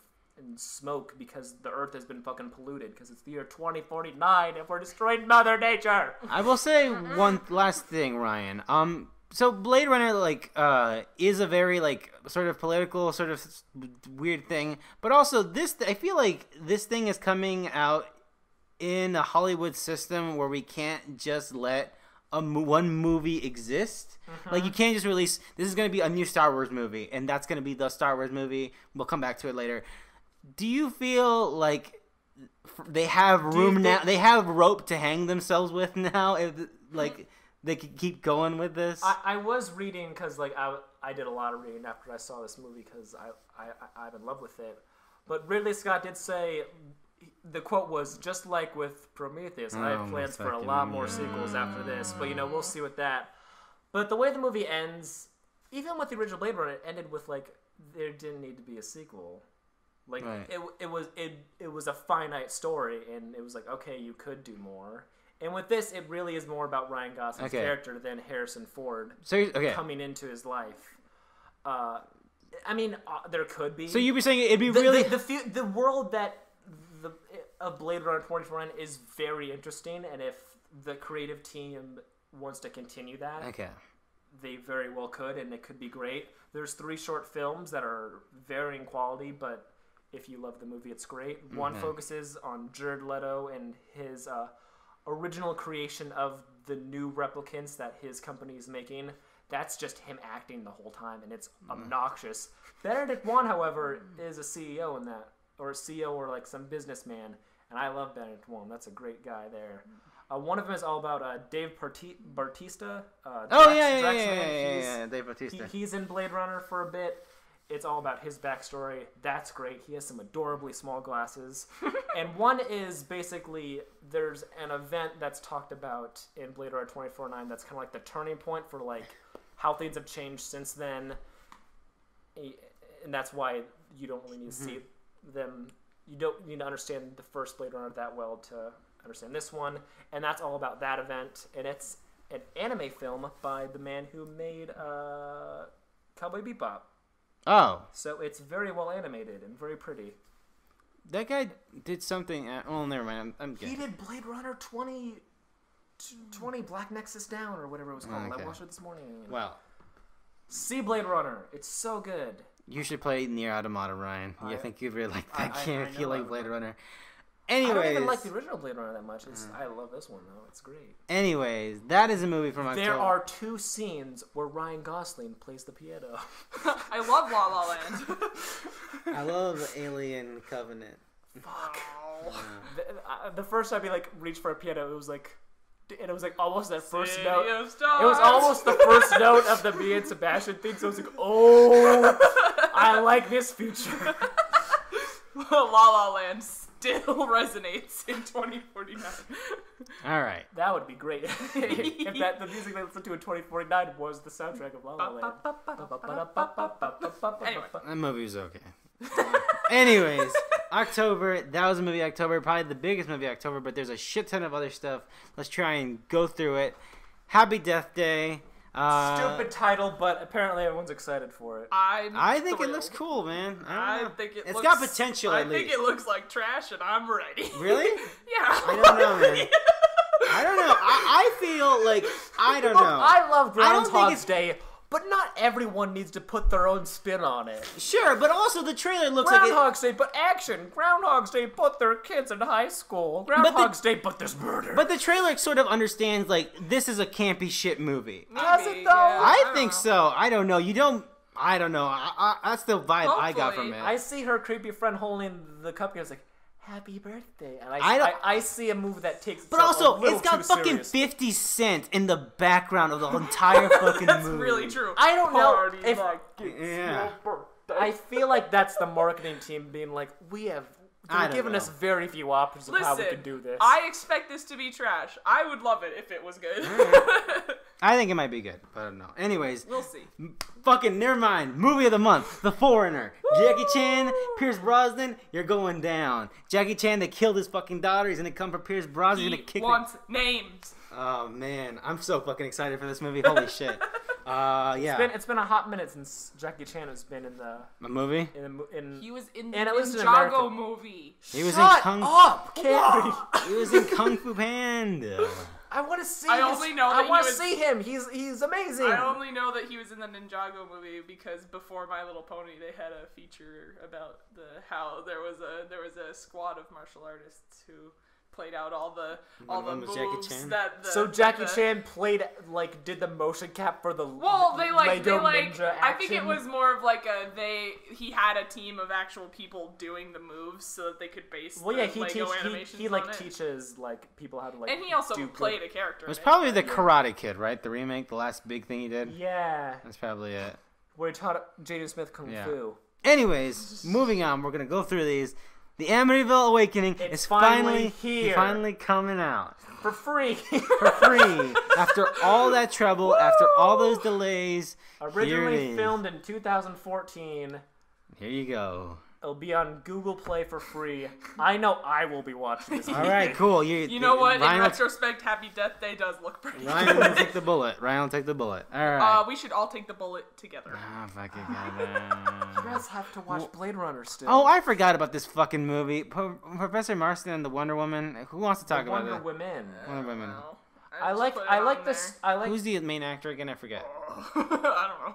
smoke because the Earth has been fucking polluted. Because it's the year 2049 and we're destroying Mother Nature. I will say one last thing, Ryan. So Blade Runner like is a very like sort of political, sort of weird thing, but also I feel like this thing is coming out in a Hollywood system where we can't just let one movie exist. Like you can't just release, this is going to be a new Star Wars movie and that's going to be the Star Wars movie. We'll come back to it later. Do you feel like they have room now? They have rope to hang themselves with now if like they could keep going with this? I was reading because like I did a lot of reading after I saw this movie because I'm in love with it. But Ridley Scott did say, the quote was, just like with Prometheus, I have plans for a lot more sequels after this, but we'll see with that. But the way the movie ends, even with the original Blade Runner, it ended with like there didn't need to be a sequel. Like it was a finite story, and it was like, okay, you could do more. And with this, it really is more about Ryan Gosling's character than Harrison Ford coming into his life. I mean, there could be. So you were saying it'd be really the world that of Blade Runner 2049 is very interesting, and if the creative team wants to continue that, they very well could, and it could be great. There's 3 short films that are varying quality, but if you love the movie, it's great. One focuses on Gerlad Leto and his original creation of the new replicants that his company is making. That's just him acting the whole time, and it's obnoxious. Benedict Wong, however, is a CEO in that, or a CEO or like some businessman, and I love Benedict Wong. That's a great guy there. One of them is all about Dave Bautista. Dave Bautista. He's in Blade Runner for a bit. It's all about his backstory. That's great. He has some adorably small glasses. And one is basically, there's an event that's talked about in Blade Runner 2049 that's kind of like the turning point for like how things have changed since then. And that's why you don't really need to see them you don't need to understand the first Blade Runner that well to understand this one, and that's all about that event, and it's an anime film by the man who made Cowboy Bebop. Oh. So it's very well animated and very pretty. That guy did something... well, never mind. I'm He did Blade Runner 2020 Black Nexus Down, or whatever it was called. Okay. I watched it this morning. Well, See Blade Runner. It's so good. you should play Nier Automata, Ryan. I think you'd really like that game if you like Blade Runner. I Anyways... don't even like the original Blade Runner that much. I love this one, though. It's great. Anyways, that is a movie from October. There are 2 scenes where Ryan Gosling plays the piano. I love La La Land. I love Alien Covenant. Fuck. The first time he reached for a piano, it was almost that first note. It was almost the first note of the me and Sebastian thing. So it was oh, I like this feature. La La Land still resonates in 2049. All right. That would be great if the music they listened to in 2049 was the soundtrack of La La Land. Anyway. That movie was okay. Anyways, October. That was a movie October. Probably the biggest movie October, but there's a shit ton of other stuff. Let's try and go through it. Happy Death Day. Stupid title, but apparently everyone's excited for it. I think it looks cool, man. I think it's got potential. I think it looks like trash, and I'm ready. Really? Yeah. I don't know, man. I don't know. I feel like I don't know. I love Groundhog's Day, but not everyone needs to put their own spin on it. Sure, but also the trailer looks like Groundhog's Day, but action. Groundhog's Day, but their kids in high school. Groundhog's Day, but there's murder. But the trailer sort of understands this is a campy shit movie. Does it though? Yeah, I think so. I don't know. You don't. I don't know. That's the vibe I got from it. Hopefully. I see her creepy friend holding the cupcake. It's like, happy birthday. And I see a movie that takes But also, a little it's got too fucking serious. 50 Cent in the background of the entire fucking That's movie. really true. I don't know Party if... like Yeah. I feel like that's the marketing team being like, they're giving us very few options of how we can do this. I expect this to be trash. I would love it if it was good. I think it might be good, but I don't know. Anyways, We'll see. fucking never mind. Movie of the month, The Foreigner. Jackie Chan, Pierce Brosnan, you're going down. Jackie Chan, they killed his fucking daughter. He's gonna come for Pierce Brosnan. He's He gonna kick wants names. Oh man, I'm so fucking excited for this movie. Holy shit. Yeah. It's been a hot minute since Jackie Chan has been in the movie. He was in the and at least in Ninjago American. movie. He was Shut in Kung. up, Carrie. He was in Kung Fu Panda. I want to see. I only know that I want he to was- see him. He's amazing. I only know that he was in the Ninjago movie because before My Little Pony, they had a feature about how there was a squad of martial artists who played out all the was Jackie moves Chan? So Jackie Chan played did the motion cap for the Lego Ninja I think it action? was more of he had a team of actual people doing the moves so that they could base the Lego animations he on it. teaches people how to And he also do played a character. It was in probably the Karate Kid, right? The remake, the last big thing he did. Yeah, That's probably it. where he taught Jaden Smith kung fu. Anyways, moving on. We're gonna go through these. The Amityville Awakening is finally here. finally coming out For free. for free. After all that trouble, after all those delays, here it Originally is. filmed in 2014. Here you go. It'll be on Google Play for free. I know I will be watching this. All right, cool. You know what? Ryan In will- retrospect, Happy Death Day does look pretty Ryan will take the bullet. All right. We should all take the bullet together. Oh, fucking You God. guys have to watch Blade Runner still. Oh, I forgot about this fucking movie. Professor Marston and the Wonder Woman. Who wants to talk about Wonder it? Women. Wonder Woman. Well, I like this. I like. Who's the main actor again? I forget. I don't know.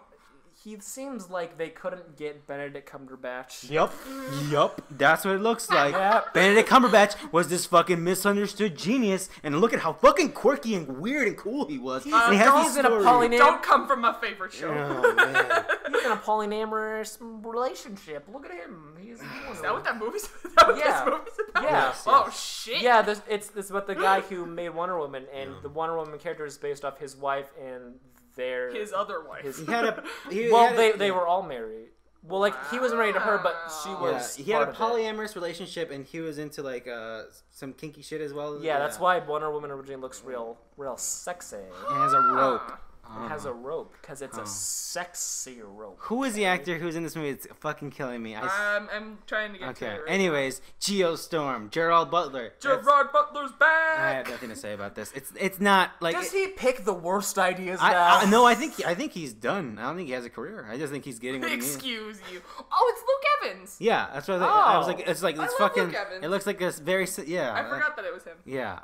He seems like they couldn't get Benedict Cumberbatch. Yup. That's what it looks like. Yep. Benedict Cumberbatch was this fucking misunderstood genius, and look at how fucking quirky and weird and cool he was. And he has he's this in a story. Don't come from my favorite show. Oh, man. He's in a polyamorous relationship. Look at him. He's Is that what that movie's about? Yeah. This movie's about? Yeah. Yes, Oh, yes. shit. Yeah, it's about the guy who made Wonder Woman, and the Wonder Woman character is based off his wife and their His other wife. He had a. they were all married. Well, he wasn't married to her, but she was. He had a part of it. polyamorous relationship, and he was into some kinky shit as well. Yeah, that's why Wonder Woman originally looks real sexy. He has a rope It has a rope because it's a sexy rope. Who is the actor who's in this movie? It's fucking killing me. I'm trying to get to it right Anyways, Geostorm, Gerald Butler. Gerard Butler's back. I have nothing to say about this. It's not like. Does he pick the worst ideas now? No, I think he's done. I don't think he has a career. I just think he's getting what he needs. Excuse you. Oh, it's Luke Evans. Yeah, that's what I was like. It's I love fucking. Luke Evans. It looks like a very I forgot that it was him. Yeah.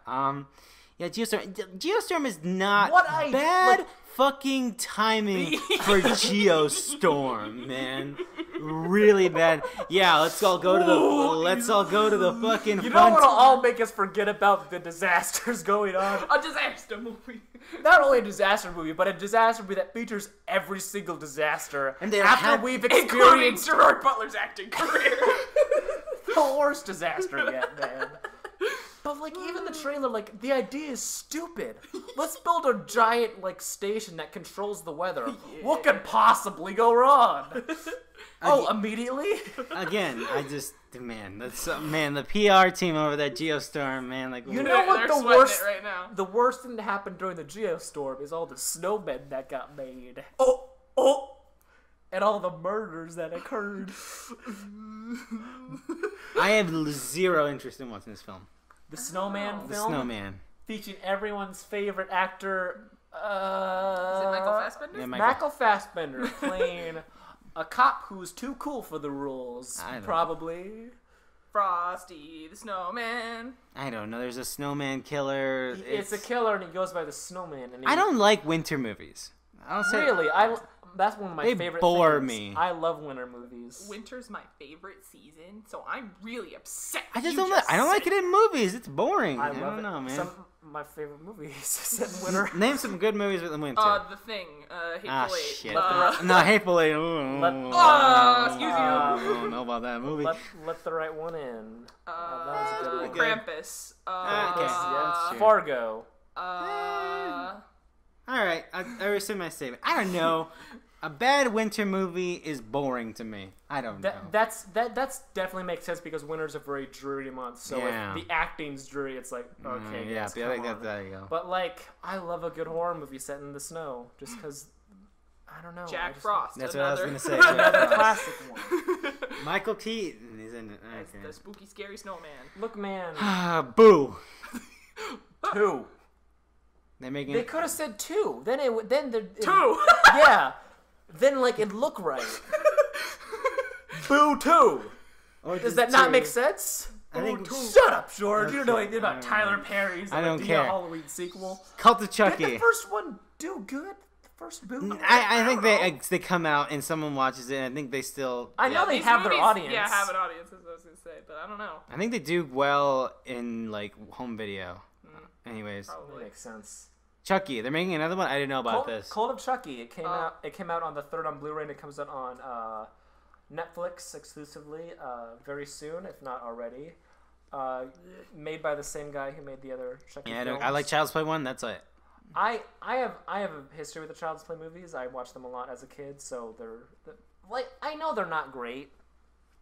Yeah. Geostorm is not What bad. Fucking timing for Geostorm, man. Really bad. Yeah, let's all go to the fucking. You don't want to all make us forget about the disasters going on. A disaster movie. Not only a disaster movie, but a disaster movie that features every single disaster. And we've including experienced Gerard Butler's acting career. the worst disaster yet, man. But, like, even the trailer, like, the idea is stupid. Let's build a giant, like, station that controls the weather. Yeah. What could possibly go wrong? Immediately? Again, the PR team over that Geostorm, man, like... You know what the worst... right now. The worst thing that happened during the Geostorm is all the snowmen that got made. And all the murders that occurred. I have zero interest in watching this film. The Snowman film? The Snowman. Featuring everyone's favorite actor, Is it Michael Fassbender? Yeah, Michael Fassbender playing a cop who's too cool for the rules, probably. Frosty the Snowman. I don't know. There's a snowman killer. It's a killer, and he goes by the Snowman. And I don't like winter movies. Really? That's one of my favorite bore things. Me. I love winter movies. Winter's my favorite season, so I'm really upset. I don't like it in movies. It's boring. I don't know, man. Some of my favorite movies set in winter. Name some good movies with the winter. The Thing. Hateful Eight. Shit. Hateful Eight. Excuse you. I don't know about that movie. Let the right one in. That was a good one. Krampus. Fargo. Alright, I rescind my statement. I don't know. A bad winter movie is boring to me. I don't know. That's definitely makes sense because winter's a very dreary month. So if the acting's dreary, it's like, okay, yeah, there you go. But like, I love a good horror movie set in the snow, just because. I don't know. Jack Frost. That's what I was gonna say. Classic one. Michael Keaton is in it. That's the spooky, scary snowman. Look, man. Boo. 2. They could have said 2. Two. Yeah. Then it'd look right. Boo 2. Does that not make sense? Shut up, George. You don't know anything about Tyler Perry's Madea Halloween sequel. Cult of Chucky. Did the first one do good? The first Boo? I think they come out and someone watches it, and I think they still... I know they have their audience. Yeah, have an audience, is what I was going to say, but I don't know. I think they do well in, home video. Anyways. Probably makes sense. Chucky, they're making another one? I didn't know about this. Cult of Chucky. It came out on the 3rd on Blu-ray, and it comes out on Netflix exclusively very soon, if not already. Made by the same guy who made the other Chucky films. I like Child's Play 1, that's it. I have a history with the Child's Play movies. I watched them a lot as a kid, so I know they're not great.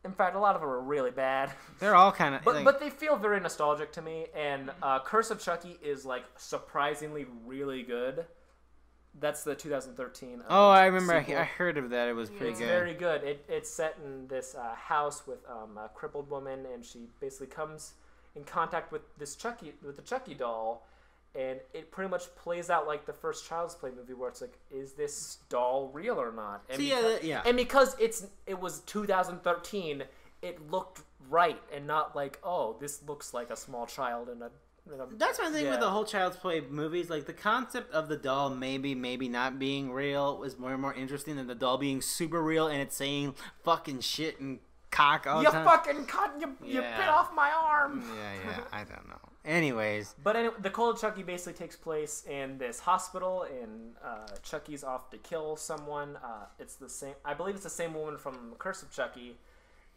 In fact, a lot of them are really bad. They're all kind of... But they feel very nostalgic to me, and Curse of Chucky is, surprisingly really good. That's the 2013 I remember. sequel. I heard of that. It was pretty good. It's very good. It's set in this house with a crippled woman, and she basically comes in contact with the Chucky doll, and it pretty much plays out like the first Child's Play movie, where it's like, is this doll real or not? And and because it was 2013, it looked right, and not like, oh, this looks like a small child in a. That's my thing with the whole Child's Play movies. Like, the concept of the doll maybe not being real was more and more interesting than the doll being super real and it's saying fucking shit and cock all the time. You fucking cut! You bit off my arm! Yeah, I don't know. Anyways. But anyway, the Cult of Chucky basically takes place in this hospital, and Chucky's off to kill someone. It's the same. I believe it's the same woman from Curse of Chucky,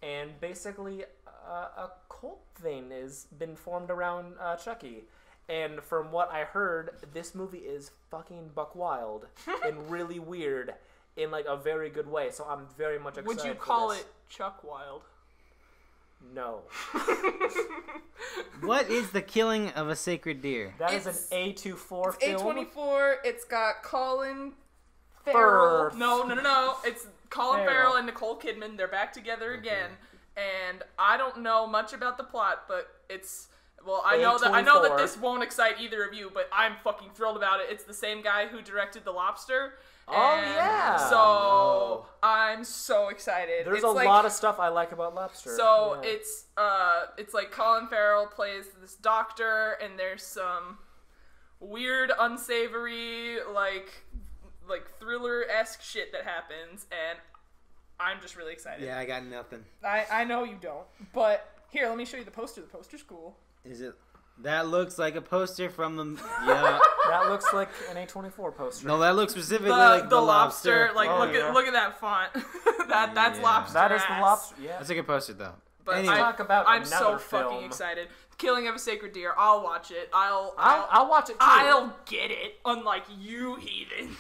and basically a cult thing has been formed around Chucky. And from what I heard, this movie is fucking buck wild and really weird in a very good way. So I'm very much excited. Would you call it Chuck Wild? No. What is The Killing of a Sacred Deer? That is an A24 film. A24. It's got Colin Farrell. No. It's Colin Farrell and Nicole Kidman. They're back together again. And I don't know much about the plot, but it's... Well, I know that this won't excite either of you, but I'm fucking thrilled about it. It's the same guy who directed The Lobster. So I'm so excited. There's a lot of stuff I like about Lobster. So it's like Colin Farrell plays this doctor, and there's some weird, unsavory, like thriller-esque shit that happens, and I'm just really excited. Yeah, I got nothing. I know you don't, but here, let me show you the poster. The poster's cool. Is it? That looks like a poster from the... Yeah. That looks like an A24 poster. No, that looks specifically like the Lobster. Like, look at that font. That's Lobster. That is the Lobster, yeah. That's a good poster, though. But anyway, I'm so fucking excited. Killing of a Sacred Deer. I'll watch it. I'll watch it too. I'll get it, unlike you heathens.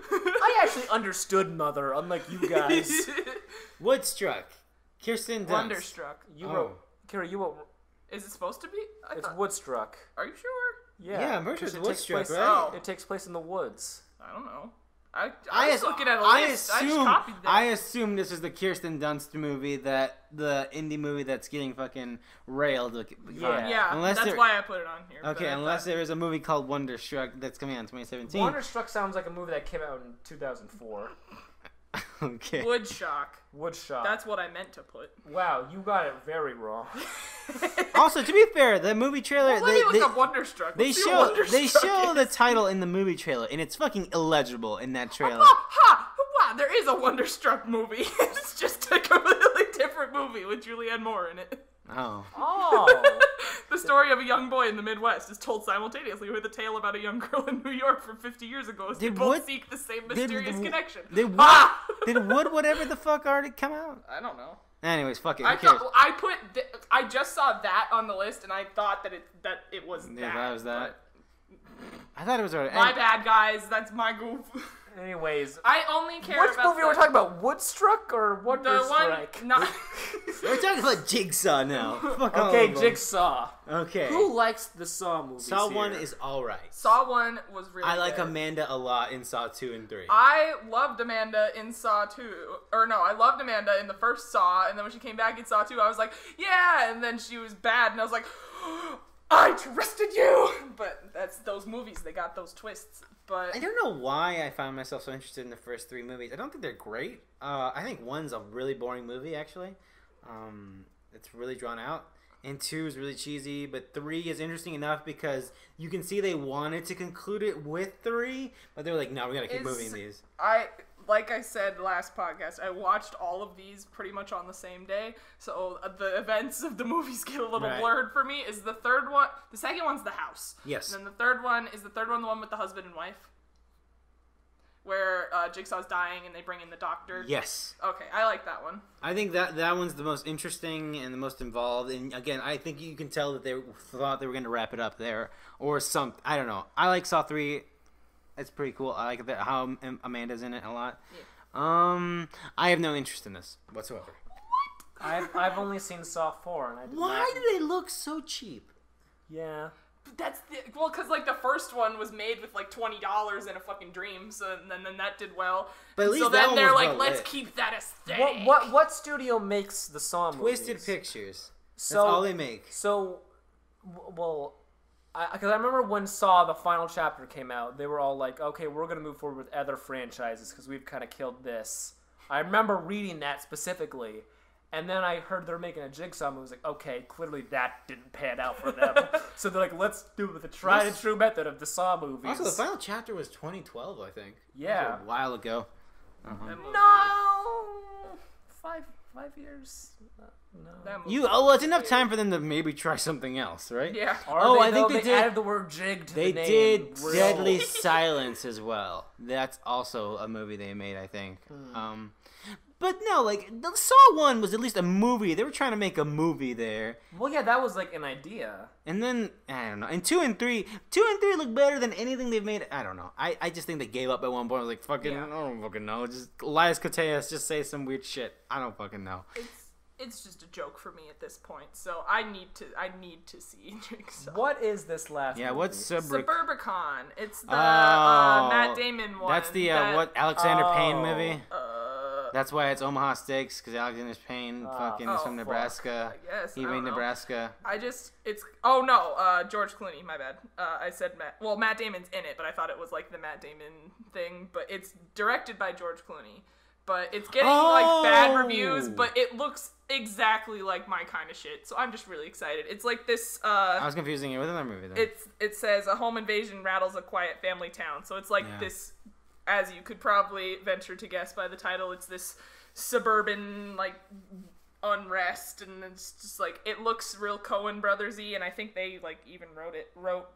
I actually understood Mother, unlike you guys. Woodstruck. Kirsten Dunst. Wonderstruck. Kira, you wrote... Is it supposed to be? It's Woodstruck. Are you sure? Yeah, I'm pretty sure it's Woodstruck, right? Oh. It takes place in the woods. I don't know. I was looking at a list. I just copied that. I assume this is the Kirsten Dunst movie, the indie movie that's getting fucking railed. Yeah, that's why I put it on here. Okay, unless there is a movie called Wonderstruck that's coming out in 2017. Wonderstruck sounds like a movie that came out in 2004. Okay. Woodstock. That's what I meant to put. Wow, you got it very wrong. Also, to be fair, the movie trailer... Well, let me look up Wonderstruck. They show the title in the movie trailer, and it's fucking illegible in that trailer. Wow, there is a Wonderstruck movie. It's just a completely different movie with Julianne Moore in it. Oh. The story of a young boy in the Midwest is told simultaneously with a tale about a young girl in New York from 50 years ago as they both seek the same mysterious connection. Did Wood whatever the fuck already come out? I don't know. Anyways, fuck it. I just saw that on the list, and I thought that it was that. Yeah, that was that. I thought it was already. My bad, guys. That's my goof. Anyways, I only care which movie we're talking about? Woodstruck or Wonderstruck? We're talking about Jigsaw now. Okay, Jigsaw. Okay. Who likes the Saw movies? Saw 1 is alright. Saw 1 was really I like good. Amanda a lot in Saw 2 and 3. I loved Amanda in Saw 2. Or no, I loved Amanda in the first Saw, and then when she came back in Saw 2, I was like, yeah, and then she was bad, and I was like, I trusted you! But that's those movies, they got those twists. But I don't know why I found myself so interested in the first 3 movies. I don't think they're great. I think 1's a really boring movie, actually. It's really drawn out. And 2 is really cheesy, but 3 is interesting enough because you can see they wanted to conclude it with 3, but they were like, no, we gotta keep moving these. Like I said last podcast, I watched all of these pretty much on the same day, so the events of the movies get a little blurred for me. Is the third one... The second one's the house. Yes. And then the third one the one with the husband and wife? Where Jigsaw's dying and they bring in the doctor? Yes. Okay, I like that one. I think that one's the most interesting and the most involved. And again, I think you can tell that they thought they were going to wrap it up there. Or something. I don't know. I like Saw 3. It's pretty cool. I like how Amanda's in it a lot. Yeah. I have no interest in this whatsoever. What? I've only seen Saw 4. And Why do they look so cheap? Yeah. Because like the first one was made with like $20 in a fucking dream, so and then that did well. But at least so that then they're like, well let's lit. keep that aesthetic. What studio makes the Saw movies? Twisted Pictures. That's all they make. So, well, because I remember when Saw the final chapter came out, they were all like, okay, we're gonna move forward with other franchises because we've kind of killed this. I remember reading that specifically. And then I heard they're making a Jigsaw movie. I was like, okay, clearly that didn't pan out for them. So they're like, let's do it with the tried and true method of the Saw movies. Also, the final chapter was 2012, I think. Yeah. That was a while ago. No! 5 years? No. It's enough time for them to maybe try something else, right? Yeah. I think they did. Added the word jig to They the name. did Deadly Silence as well. That's also a movie they made, I think. But no, like, the Saw 1 was at least a movie. They were trying to make a movie there. Well, yeah, that was like an idea. And then, I don't know. And 2 and 3 look better than anything they've made. I don't know. I just think they gave up at one point. I was like, fucking, I don't fucking know. Just Elias Koteas, just say some weird shit. I don't fucking know. it's just a joke for me at this point. So I need to see Jigsaw. What is this last? Yeah, movie? what's Suburbicon? It's the Matt Damon one. That's the what Alexander Payne movie. That's why it's Omaha Steaks, because Alexander Payne is from Nebraska. I guess. He made Nebraska. George Clooney, my bad. I said Matt. Well, Matt Damon's in it, but I thought it was like the Matt Damon thing. But it's directed by George Clooney. But it's getting like bad reviews, but it looks exactly like my kind of shit. So I'm just really excited. It's like this. I was confusing it with another movie though. It says a home invasion rattles a quiet family town. So it's like this. As you could probably venture to guess by the title, it's this suburban, like, unrest, and it's just, like, it looks real Coen Brothers-y, and I think they, like, even co-wrote,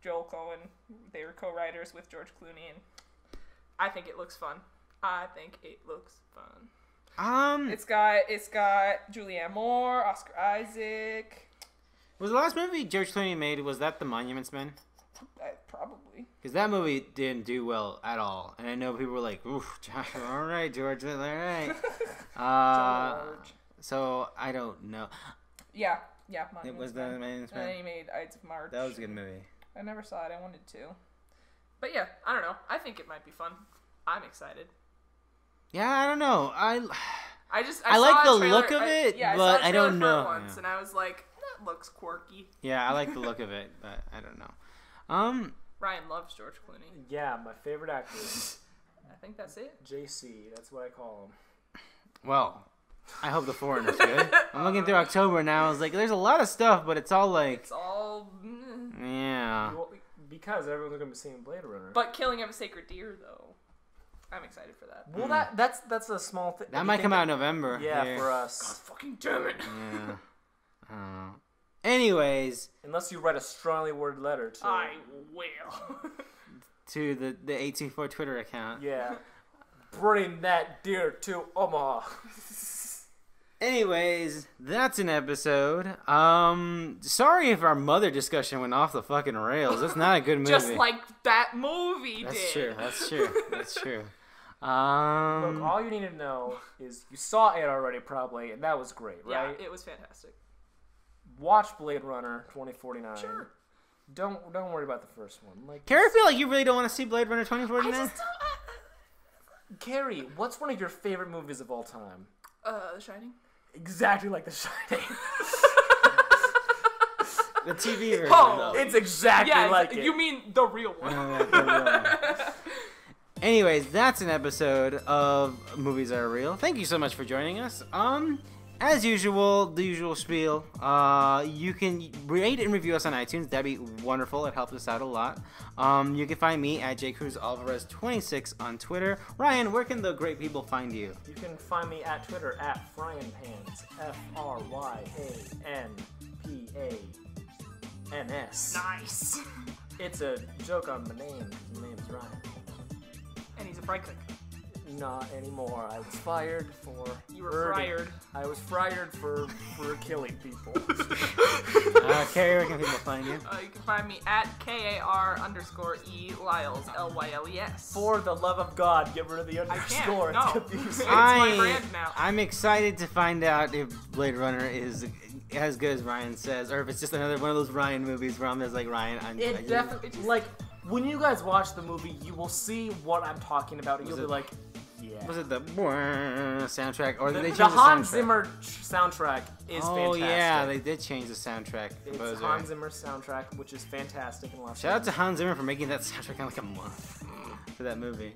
Joel Coen, they were co-writers with George Clooney, and I think it looks fun. It's got Julianne Moore, Oscar Isaac. Was the last movie George Clooney made, was that The Monuments Men? Probably. Because that movie didn't do well at all. And I know people were like, oof, all right, George, all right. So, I don't know. Yeah. It was The Monuments Men? And then he made Ides of March. That was a good movie. I never saw it. I wanted to. But yeah, I don't know. I think it might be fun. I'm excited. Yeah, I don't know. I like the look of it, but I don't know. Once, and I was like, that looks quirky. Yeah, I like the look of it, but I don't know. Ryan loves George Clooney. Yeah, my favorite actor. I think that's it. JC, that's what I call him. Well, I hope The Foreigner's good. I'm looking through October now. I was like, there's a lot of stuff, but it's all like... It's all... Yeah. Because everyone's going to be seeing Blade Runner. But Killing of a Sacred Deer, though. I'm excited for that. Well, that's a small thing. That might come out in November. Yeah, for us. God fucking damn it. Yeah. I don't know. Anyways, unless you write a strongly worded letter to I will. to the 824 Twitter account. Yeah. Bring that deer to Omaha. Anyways, that's an episode. Sorry if our mother discussion went off the fucking rails. That's not a good movie. Just like that movie did. That's true. Look, all you need to know is you saw it already probably, and that was great, right? Yeah, it was fantastic. Watch Blade Runner 2049. Sure. Don't worry about the first one. Like, Carrie, I feel like you really don't want to see Blade Runner 2049? I just don't... Carrie, what's one of your favorite movies of all time? The Shining. Exactly like The Shining. The TV version, though. It's exactly like it. You mean the real one. The real one. Anyways, that's an episode of Movies Are Real. Thank you so much for joining us. As usual, the usual spiel. You can rate and review us on iTunes. That'd be wonderful. It helps us out a lot. You can find me at jcruzalvarez26 on Twitter. Ryan, where can the great people find you? You can find me at Twitter at FryanPans. FryanPans. Nice. It's a joke on my name. My name's Ryan. And he's a fry cook. Not anymore. I was fired for... You were fired. I was fired for killing people. Carrie, where can people find you? You can find me at KAR_E Lyles, Lyles. For the love of God, get rid of the underscore. I can't. It's confusing. It's my brand now. I'm excited to find out if Blade Runner is as good as Ryan says, or if it's just another one of those Ryan movies where I'm just like, Ryan, It definitely... Like, when you guys watch the movie, you will see what I'm talking about, and you'll be like... Yeah. Was it the soundtrack, or did they change the the Hans soundtrack? Zimmer soundtrack is fantastic. Oh yeah, they did change the soundtrack. It's Hans Zimmer's soundtrack, which is fantastic. Shout out to Hans Zimmer for making that soundtrack in like a month for that movie.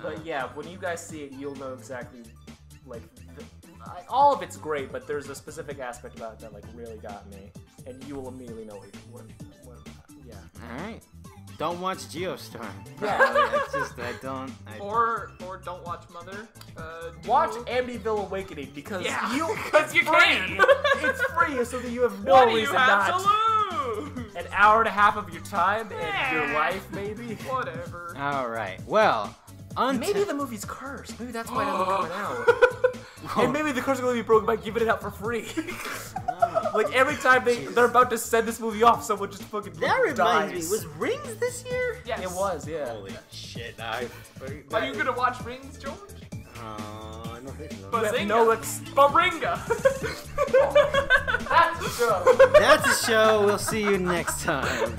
But yeah, when you guys see it, you'll know exactly, like, all of it's great, but there's a specific aspect about it that like really got me, and you will immediately know what yeah. All right. Don't watch Geostorm. Yeah. It's just Or don't watch Mother. Watch Amityville Awakening because you can. It's free, so that you have no reason not to lose. An hour and a half of your time and your life, maybe. Whatever. All right. Well, maybe the movie's cursed. Maybe that's why it isn't coming out. And maybe the curse is going to be broken by giving it out for free. Like every time they're about to send this movie off, someone just fucking That reminds me, dies. was Rings this year? Yes. It was, yeah. Holy shit! Are you gonna watch Rings, George? I don't Baringa. That's a show. That's a show. We'll see you next time.